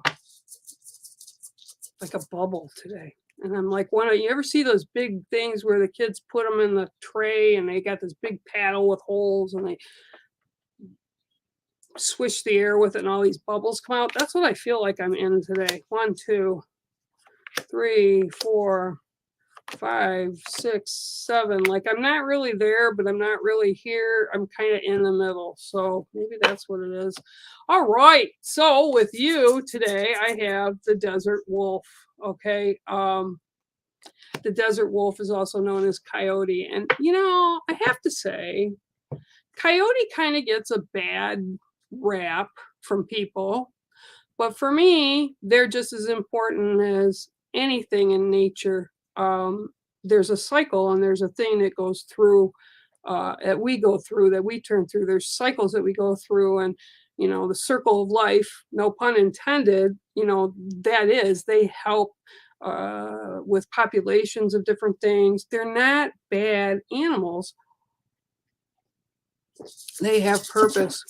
bubble today. And I'm like, you ever see those big things where the kids put them in the tray and they got this big paddle with holes and they swish the air with it and all these bubbles come out? That's what I feel like I'm in today. 1, 2, 3, 4, 5, 6, 7. Like I'm not really there, but I'm not really here. I'm kind of in the middle. So maybe that's what it is. All right. So with you today, I have the desert wolf. Okay. The desert wolf is also known as coyote. And, I have to say, coyote kind of gets a bad rap from people. But for me, they're just as important as anything in nature. there's a cycle and there's a thing that goes through, that we go through, that we turn through. There's cycles that we go through, and the circle of life, no pun intended, that is, they help with populations of different things. They're not bad animals. They have purpose.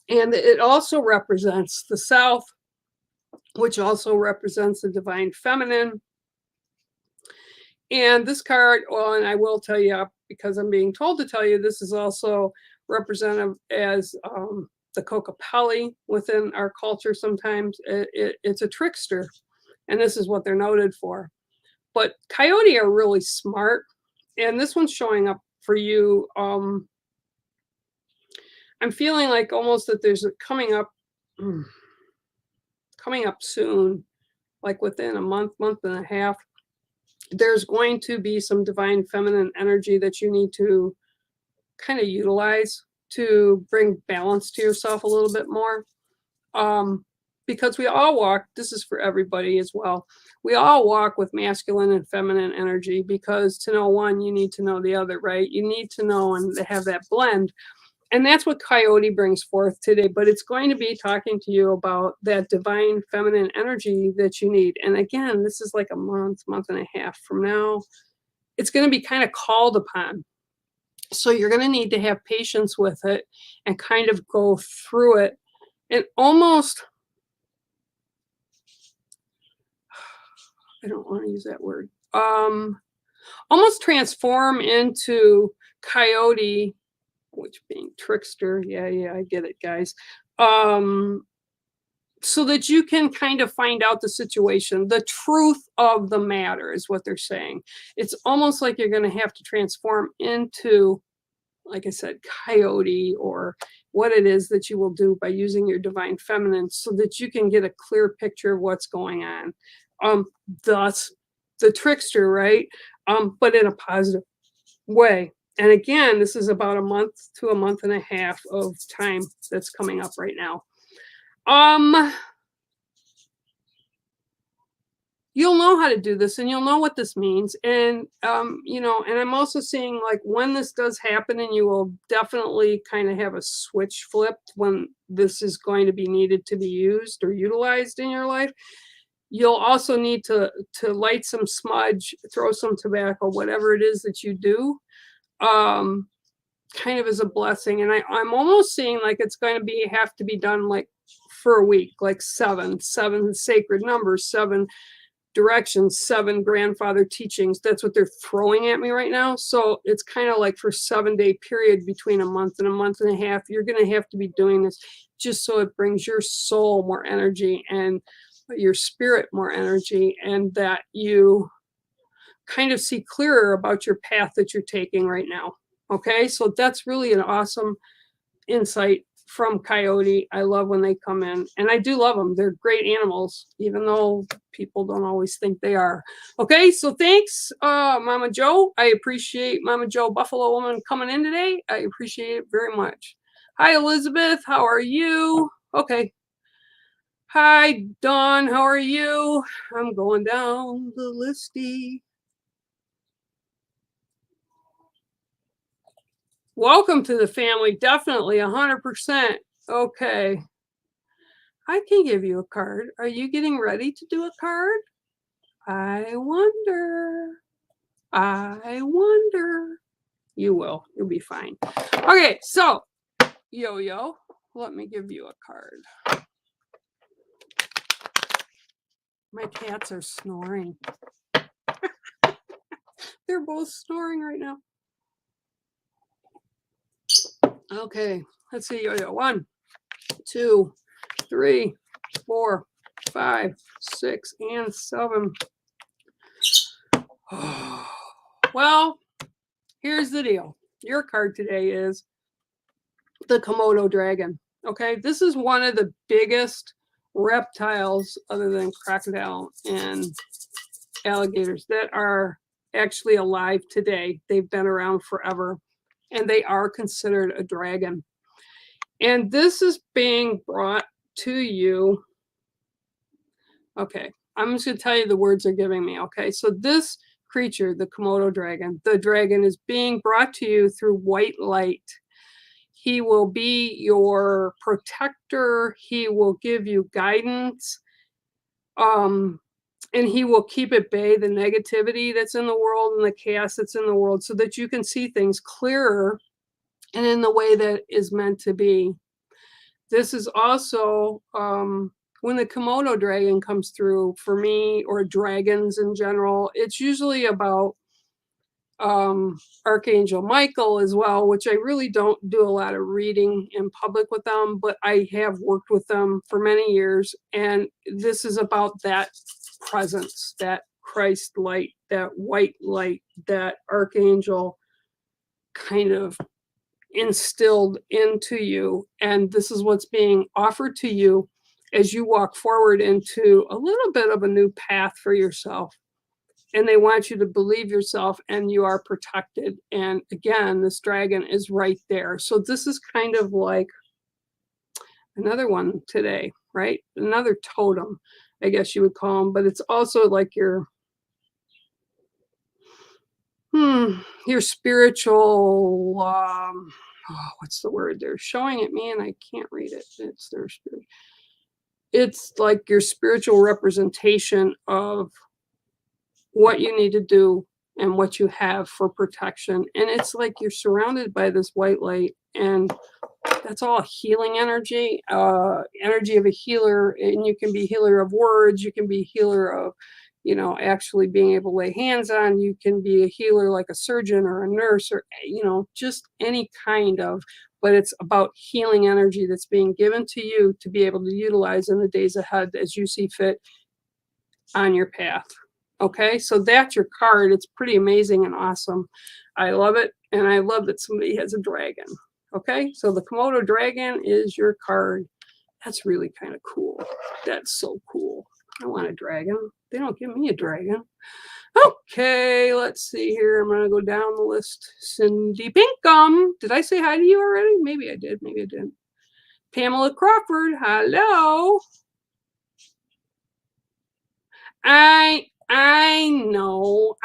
And it also represents the South, which also represents the divine feminine. And this card, well, and I will tell you, because I'm being told to tell you, this is also represented as the Kokopelli within our culture. Sometimes it's a trickster, and this is what they're noted for. But coyote are really smart, and this one's showing up for you. I'm feeling like almost that there's a coming up soon, like within a month and a half. There's going to be some divine feminine energy that you need to kind of utilize to bring balance to yourself a little bit more. Because we all walk, this is for everybody as well, we all walk with masculine and feminine energy, because to know one, you need to know the other, right? You need to know and have that blend. And that's what Coyote brings forth today. But it's going to be talking to you about that divine feminine energy that you need. And again, this is like a month and a half from now. It's going to be kind of called upon. So you're going to need to have patience with it and kind of go through it and almost, I don't want to use that word, almost transform into Coyote, which being trickster. Yeah, I get it, guys. So that you can kind of find out the situation. The truth of the matter is what they're saying. It's almost like you're going to have to transform into, like I said, Coyote, or what it is that you will do by using your divine feminine, so that you can get a clear picture of what's going on. Thus, the trickster, right? But in a positive way. And again, this is about a month to a month and a half of time that's coming up right now. You'll know how to do this, and you'll know what this means. And, and I'm also seeing, like, when this does happen, and you will definitely kind of have a switch flipped when this is going to be needed to be used or utilized in your life. You'll also need to light some smudge, throw some tobacco, whatever it is that you do, kind of as a blessing. And I'm almost seeing like it's going to have to be done like for a week, like seven sacred numbers, 7 directions, 7 grandfather teachings. That's what they're throwing at me right now. So it's kind of like for 7-day period between a month and a half, you're going to have to be doing this, just so it brings your soul more energy and your spirit more energy, and that you kind of see clearer about your path that you're taking right now. Okay, so that's really an awesome insight from Coyote. I love when they come in, and I do love them. They're great animals, even though people don't always think they are. Okay, so thanks, Mama Joe. I appreciate Mama Joe, Buffalo Woman, coming in today. I appreciate it very much. Hi, Elizabeth. How are you? Okay. Hi, Dawn. How are you? I'm going down the listy. Welcome to the family. Definitely 100%. Okay. I can give you a card. Are you getting ready to do a card? I wonder. You will. You'll be fine. Okay, so Yo-Yo, let me give you a card. My cats are snoring. They're both snoring right now. Okay, let's see, Yo-Yo. 1, 2, 3, 4, 5, 6, and 7. Well, here's the deal. Your card today is the Komodo Dragon. Okay, this is one of the biggest reptiles, other than crocodile and alligators, that are actually alive today. They've been around forever, and they are considered a dragon. And this is being brought to you. Okay, I'm just going to tell you the words they're giving me. Okay, so this creature, the Komodo dragon. The dragon is being brought to you through white light. He will be your protector. He will give you guidance. And he will keep at bay the negativity that's in the world and the chaos that's in the world so that you can see things clearer and in the way that is meant to be. This is also when the Komodo dragon comes through for me, or dragons in general, it's usually about Archangel Michael as well, which I really don't do a lot of reading in public with them, but I have worked with them for many years. And this is about that presence, that Christ light, that white light, that archangel kind of instilled into you. And this is what's being offered to you as you walk forward into a little bit of a new path for yourself. And they want you to believe yourself and you are protected. And again, this dragon is right there. So this is kind of like another one today, right? Another totem, I guess you would call them, but it's also like your spiritual, what's the word? They're showing at me and I can't read it. It's their spirit. It's like your spiritual representation of what you need to do and what you have for protection. And it's like you're surrounded by this white light, and that's all healing energy, energy of a healer. And you can be healer of words, you can be healer of, actually being able to lay hands on. You can be a healer like a surgeon or a nurse, or, just any kind of, but it's about healing energy that's being given to you to be able to utilize in the days ahead as you see fit on your path. Okay, so that's your card. It's pretty amazing and awesome. I love it. And I love that somebody has a dragon. Okay, so the Komodo dragon is your card. That's really kind of cool. That's so cool. I want a dragon. They don't give me a dragon. Okay, let's see here. I'm going to go down the list. Cindy Pinkham. Did I say hi to you already? Maybe I did. Maybe I didn't. Pamela Crawford. Hello. I know,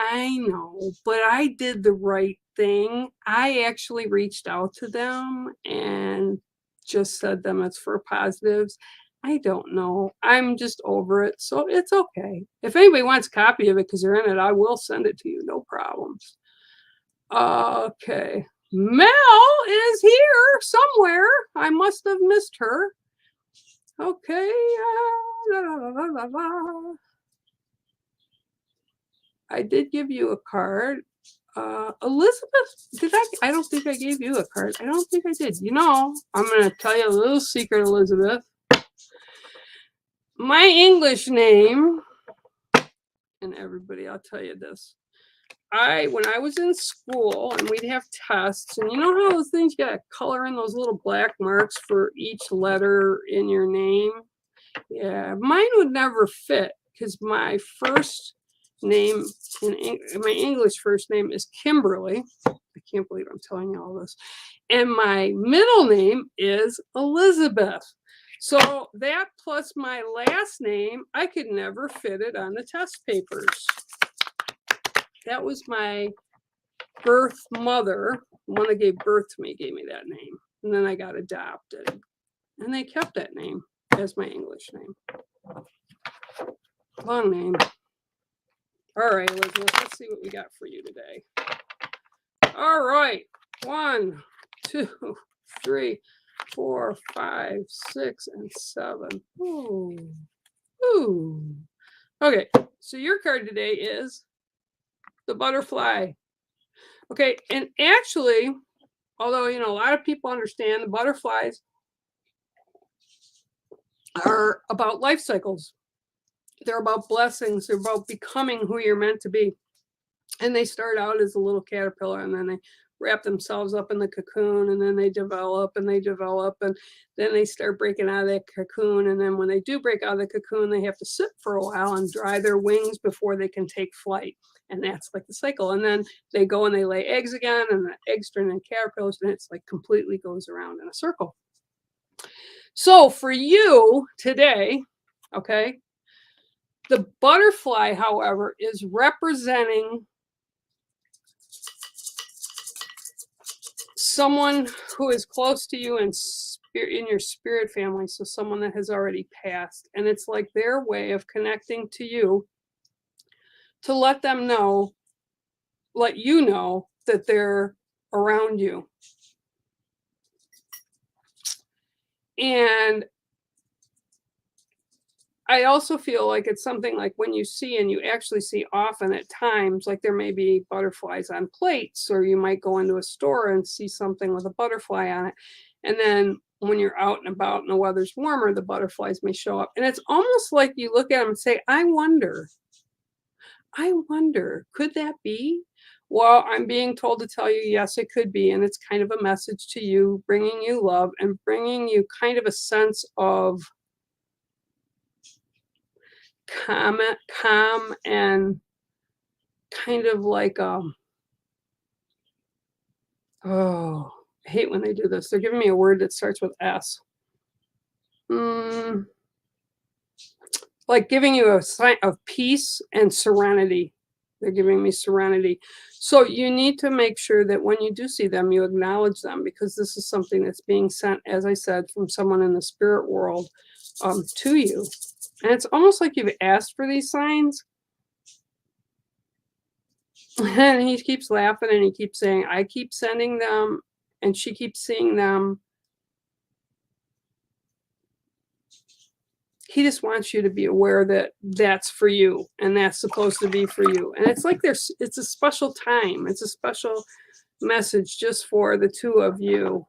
but I did the right thing. I actually reached out to them and just said them it's for positives. I don't know. I'm just over it, so it's okay. If anybody wants a copy of it because they're in it, I will send it to you. No problems. Okay. Mel is here somewhere. I must have missed her. Okay. I did give you a card. Elizabeth, I don't think I gave you a card. I don't think I did. I'm going to tell you a little secret, Elizabeth. My English name, and everybody, I'll tell you this. When I was in school and we'd have tests, and you know how those things you got to color in those little black marks for each letter in your name? Yeah, mine would never fit because my first name my English first name is Kimberly. I can't believe I'm telling you all this. And my middle name is Elizabeth. So that plus my last name, I could never fit it on the test papers. That was my birth mother. The one that gave birth to me gave me that name. And then I got adopted. And they kept that name as my English name. Long name. All right, Elizabeth, let's see what we got for you today. All right. 1, 2, 3, 4, 5, 6, and 7. Ooh. Ooh. Okay, so your card today is the butterfly. Okay, and actually, although, a lot of people understand the butterflies are about life cycles. They're about blessings. They're about becoming who you're meant to be. And they start out as a little caterpillar, and then they wrap themselves up in the cocoon, and then they develop, and then they start breaking out of that cocoon. And then when they do break out of the cocoon, they have to sit for a while and dry their wings before they can take flight. And that's like the cycle. And then they go and they lay eggs again, and the eggs turn into caterpillars, and it's like completely goes around in a circle. So for you today, okay, the butterfly, however, is representing someone who is close to you in your spirit family, so someone that has already passed, and it's like their way of connecting to you to let them know, let you know that they're around you. And I also feel like it's something like when you see, and you actually see often at times, like there may be butterflies on plates, or you might go into a store and see something with a butterfly on it. And then when you're out and about and the weather's warmer, the butterflies may show up. And it's almost like you look at them and say, I wonder, could that be? Well, I'm being told to tell you, yes, it could be. And it's kind of a message to you, bringing you love and bringing you kind of a sense of calm and kind of like, oh, I hate when they do this. They're giving me a word that starts with S. Like giving you a sign of peace and serenity. They're giving me serenity. So you need to make sure that when you do see them, you acknowledge them, because this is something that's being sent, as I said, from someone in the spirit world to you. And it's almost like you've asked for these signs. And he keeps laughing and he keeps saying, I keep sending them, and she keeps seeing them. He just wants you to be aware that that's for you, and that's supposed to be for you. And it's like it's a special time. It's a special message just for the two of you,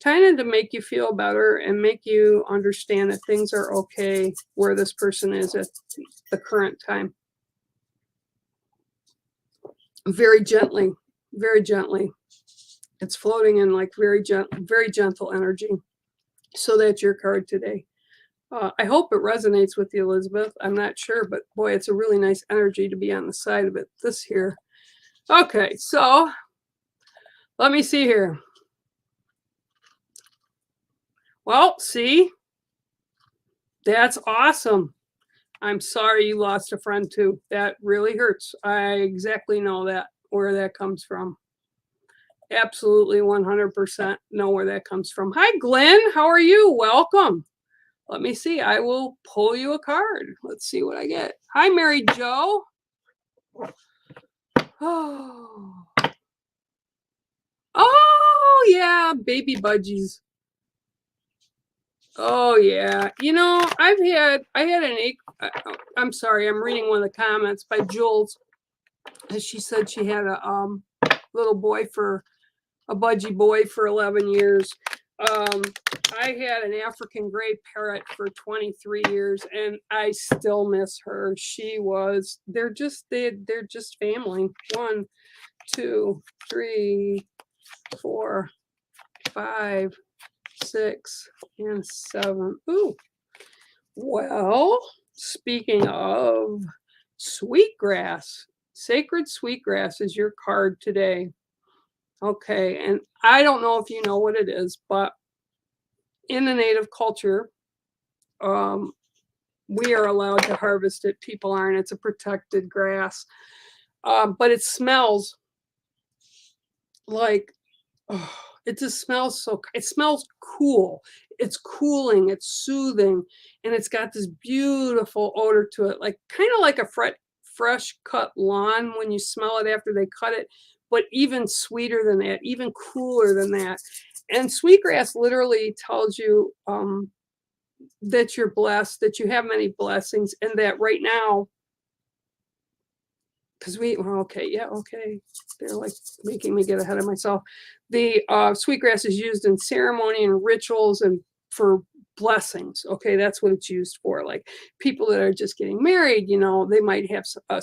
kind of to make you feel better and make you understand that things are okay where this person is at the current time. Very gently, very gently. It's floating in like very gentle energy. So that's your card today. I hope it resonates with you, Elizabeth. I'm not sure, but boy, it's a really nice energy to be on the side of it. This here. Okay, so let me see here. Well, see, that's awesome. I'm sorry you lost a friend too. That really hurts. I exactly know that, where that comes from. Absolutely 100% know where that comes from. Hi, Glenn. How are you? Welcome. Let me see. I will pull you a card. Let's see what I get. Hi, Mary Jo. Oh. Oh, yeah. Baby budgies. Oh, yeah. You know, I had I'm sorry. I'm reading one of the comments by Jules. And she said she had a little boy a budgie boy for 11 years. I had an African gray parrot for 23 years, and I still miss her. They're just family. 1, 2, 3, 4, 5, 6, and 7. Ooh. Well, speaking of sweetgrass, sacred sweetgrass is your card today. Okay, and I don't know if you know what it is, but in the native culture, we are allowed to harvest it. People aren't. It's a protected grass. But it smells like, oh, it just smells it smells cool. It's cooling, it's soothing, and it's got this beautiful odor to it, like kind of like a fresh cut lawn when you smell it after they cut it, but even sweeter than that, even cooler than that. And sweetgrass literally tells you that you're blessed, that you have many blessings, and that right now, because okay, they're like making me get ahead of myself. The sweetgrass is used in ceremony and rituals and for blessings. Okay, that's what it's used for. Like people that are just getting married, you know, they might have a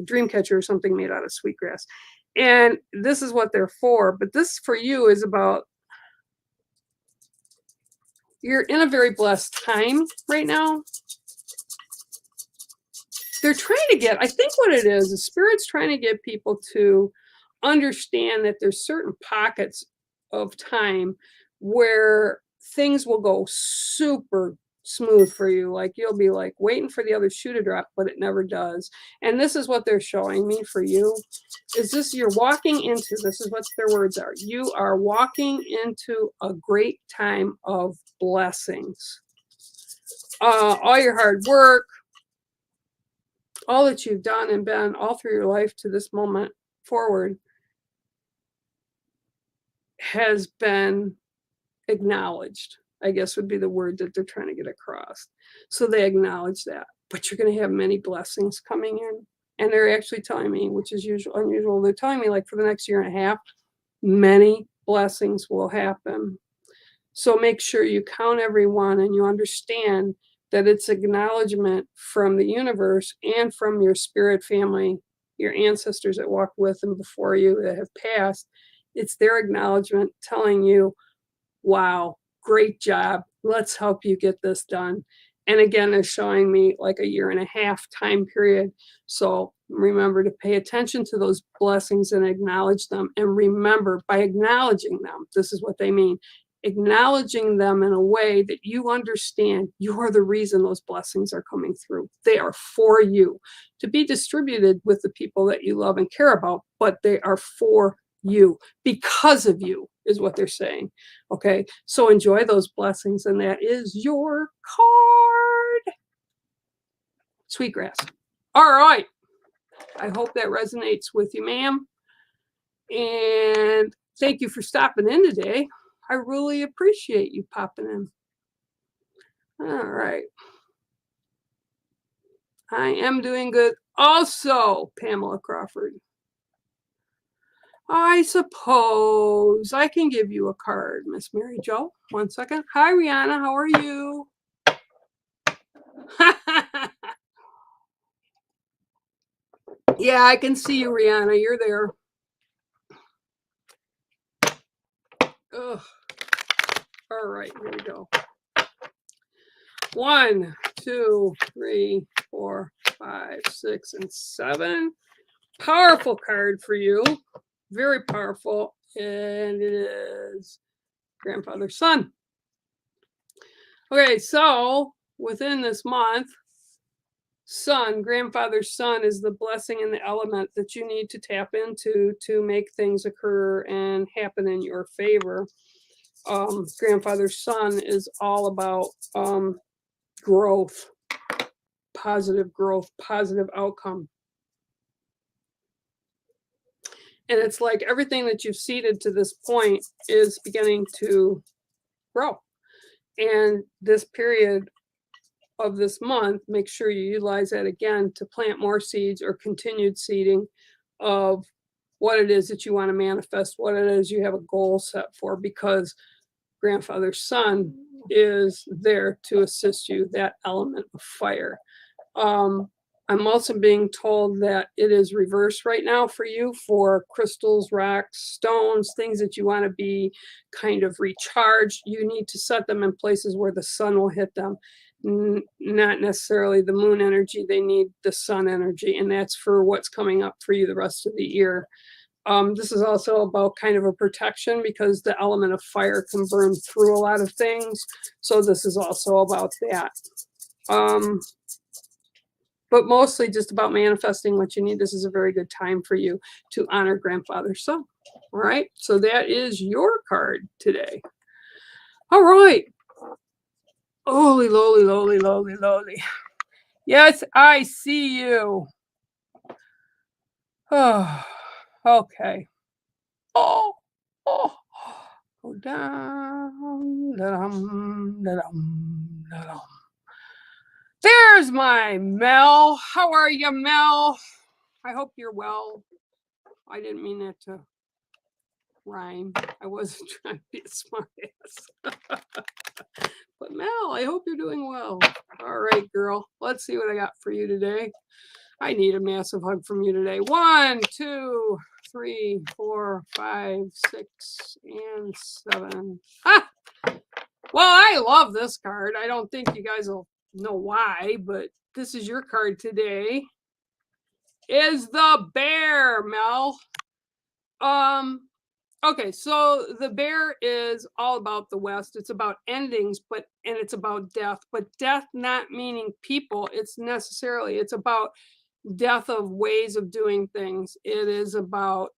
dream catcher or something made out of sweetgrass. And this is what they're for. But this for you is about, you're in a very blessed time right now. They're trying to get, I think what it is, the Spirit's trying to get people to understand that there's certain pockets of time where things will go super, smooth for you. Like you'll be like waiting for the other shoe to drop, but it never does. And this is what they're showing me for you. Is this you're walking into, this is what their words are. You are walking into a great time of blessings. All your hard work, all that you've done and been all through your life to this moment forward has been acknowledged, I guess would be the word that they're trying to get across. So they acknowledge that, but you're going to have many blessings coming in. And they're actually telling me, which is unusual, they're telling me like for the next year and a half, many blessings will happen. So make sure you count everyone and you understand that it's acknowledgement from the universe and from your spirit family, your ancestors that walked with and before you that have passed. It's their acknowledgement telling you, wow, great job. Let's help you get this done. And again, they're showing me like a year and a half time period. So remember to pay attention to those blessings and acknowledge them. And remember, by acknowledging them, this is what they mean, acknowledging them in a way that you understand you are the reason those blessings are coming through. They are for you to be distributed with the people that you love and care about, but they are for you because of you is what they're saying. Okay, so enjoy those blessings, and that is your card. Sweetgrass. All right, I hope that resonates with you, ma'am, and thank you for stopping in today. I really appreciate you popping in. All right, I am doing good also, Pamela Crawford. I suppose I can give you a card, Miss Mary Jo. 1 second. Hi, Rihanna. How are you? Yeah, I can see you, Rihanna. You're there. Ugh. All right, here we go. 1, 2, 3, 4, 5, 6, and 7. Powerful card for you. Very powerful. And it is grandfather's son. Okay, so within this month, son, grandfather's son is the blessing and the element that you need to tap into to make things occur and happen in your favor. Grandfather's son is all about growth, positive outcome. And it's like everything that you've seeded to this point is beginning to grow. And this period of this month, make sure you utilize that again to plant more seeds or continued seeding of what it is that you want to manifest, what it is you have a goal set for, because grandfather's son is there to assist you, that element of fire. I'm also being told that it is reversed right now for you for crystals, rocks, stones, things that you want to be kind of recharged. You need to set them in places where the sun will hit them. Not necessarily the moon energy, they need the sun energy, and that's for what's coming up for you the rest of the year. This is also about kind of a protection because the element of fire can burn through a lot of things. So this is also about that. But mostly just about manifesting what you need. This is a very good time for you to honor grandfather's son. All right, so that is your card today. All right. Holy, lowly, lowly, lowly, lowly. Yes, I see you. Oh, okay. Oh, go down. Da-dum, da-dum, da-dum. There's my Mel. How are you, Mel? I hope you're well. I didn't mean that to rhyme. I wasn't trying to be a smart ass. But Mel, I hope you're doing well. All right, girl. Let's see what I got for you today. I need a massive hug from you today. 1, 2, 3, 4, 5, 6, and 7. Ah! Well, I love this card. I don't think you guys will know why, but this is your card today. Is the bear, Mel. Okay, so the bear is all about the West. It's about endings, and it's about death. But death not meaning people. It's about death of ways of doing things. It is about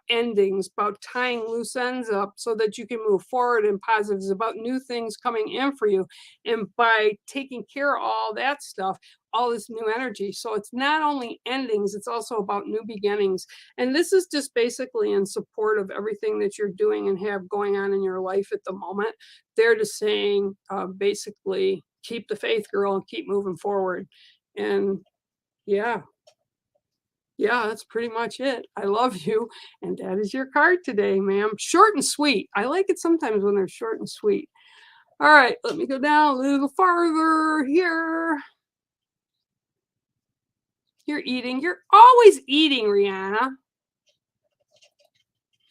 endings, about tying loose ends up so that you can move forward in positive. It's about new things coming in for you. And by taking care of all that stuff, all this new energy. So it's not only endings, it's also about new beginnings. And this is just basically in support of everything that you're doing and have going on in your life at the moment. They're just saying, basically, keep the faith, girl, and keep moving forward. And yeah, that's pretty much it. I love you. And that is your card today, ma'am. Short and sweet. I like it sometimes when they're short and sweet. All right, let me go down a little farther here. You're eating. You're always eating, Rihanna.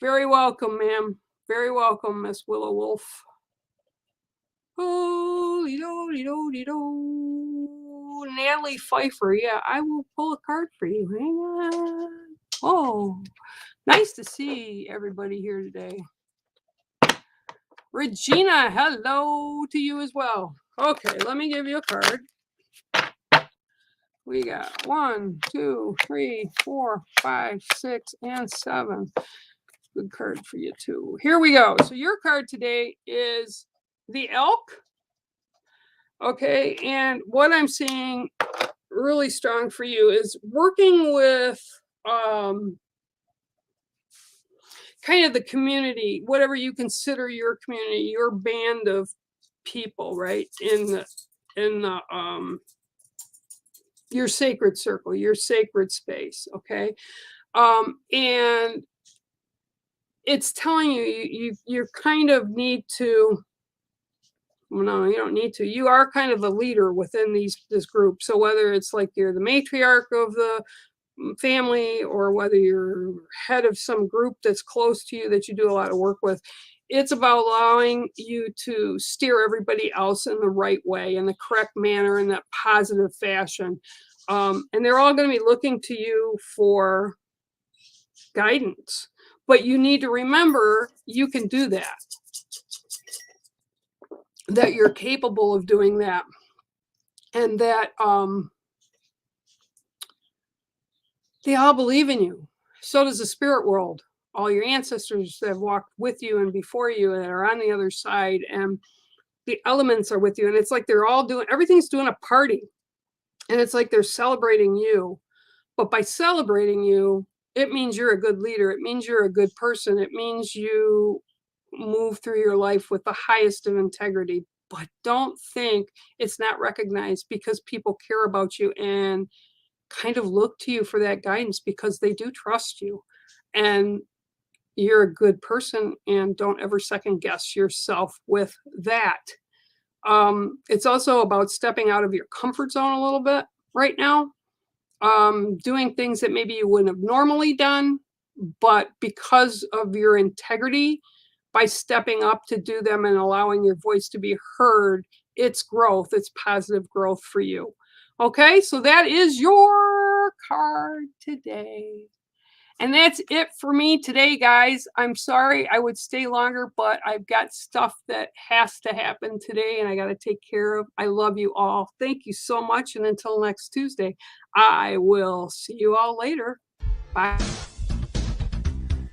Very welcome, ma'am. Very welcome, Miss Willow Wolf. Holy do do. Natalie Pfeiffer. Yeah, I will pull a card for you. Hang on. Oh, nice to see everybody here today. Regina, hello to you as well. Okay, let me give you a card. We got 1, 2, 3, 4, 5, 6, and 7. Good card for you too. Here we go. So your card today is the elk. Okay, and what I'm seeing really strong for you is working with kind of the community, whatever you consider your community, your band of people, right? In the your sacred circle, your sacred space, okay? And it's telling you kind of need to, no, you don't need to. You are kind of a leader within this group. So whether it's like you're the matriarch of the family or whether you're head of some group that's close to you that you do a lot of work with, it's about allowing you to steer everybody else in the right way, in the correct manner, in that positive fashion. And they're all going to be looking to you for guidance. But you need to remember you can do that you're capable of doing that. And that they all believe in you. So does the spirit world. All your ancestors that have walked with you and before you that are on the other side, and the elements are with you. And it's like they're all doing, everything's doing a party. And it's like they're celebrating you. But by celebrating you, it means you're a good leader. It means you're a good person. It means you move through your life with the highest of integrity. But don't think it's not recognized, because people care about you and kind of look to you for that guidance because they do trust you. And you're a good person, and don't ever second guess yourself with that. It's also about stepping out of your comfort zone a little bit right now, doing things that maybe you wouldn't have normally done, but because of your integrity, by stepping up to do them and allowing your voice to be heard, it's growth, it's positive growth for you. Okay, so that is your card today. And that's it for me today, guys. I'm sorry I would stay longer, but I've got stuff that has to happen today and I got to take care of. I love you all. Thank you so much. And until next Tuesday, I will see you all later. Bye.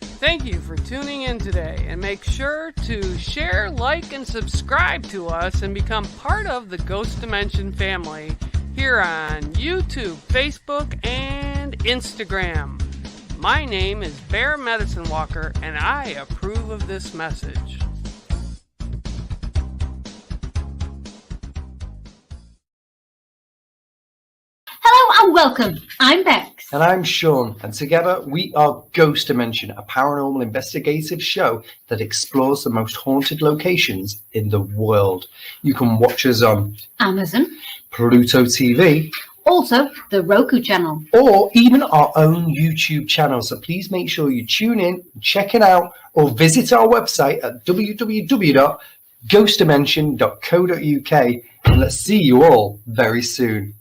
Thank you for tuning in today, and make sure to share, like, and subscribe to us and become part of the Ghost Dimension family here on YouTube, Facebook, and Instagram. My name is Bear Medicine Walker, and I approve of this message. Hello and welcome. I'm Bex. And I'm Sean, and together we are Ghost Dimension, a paranormal investigative show that explores the most haunted locations in the world. You can watch us on Amazon, Pluto TV, also the Roku channel, or even our own YouTube channel. So please make sure you tune in, check it out, or visit our website at www.ghostdimension.co.uk, and let's see you all very soon.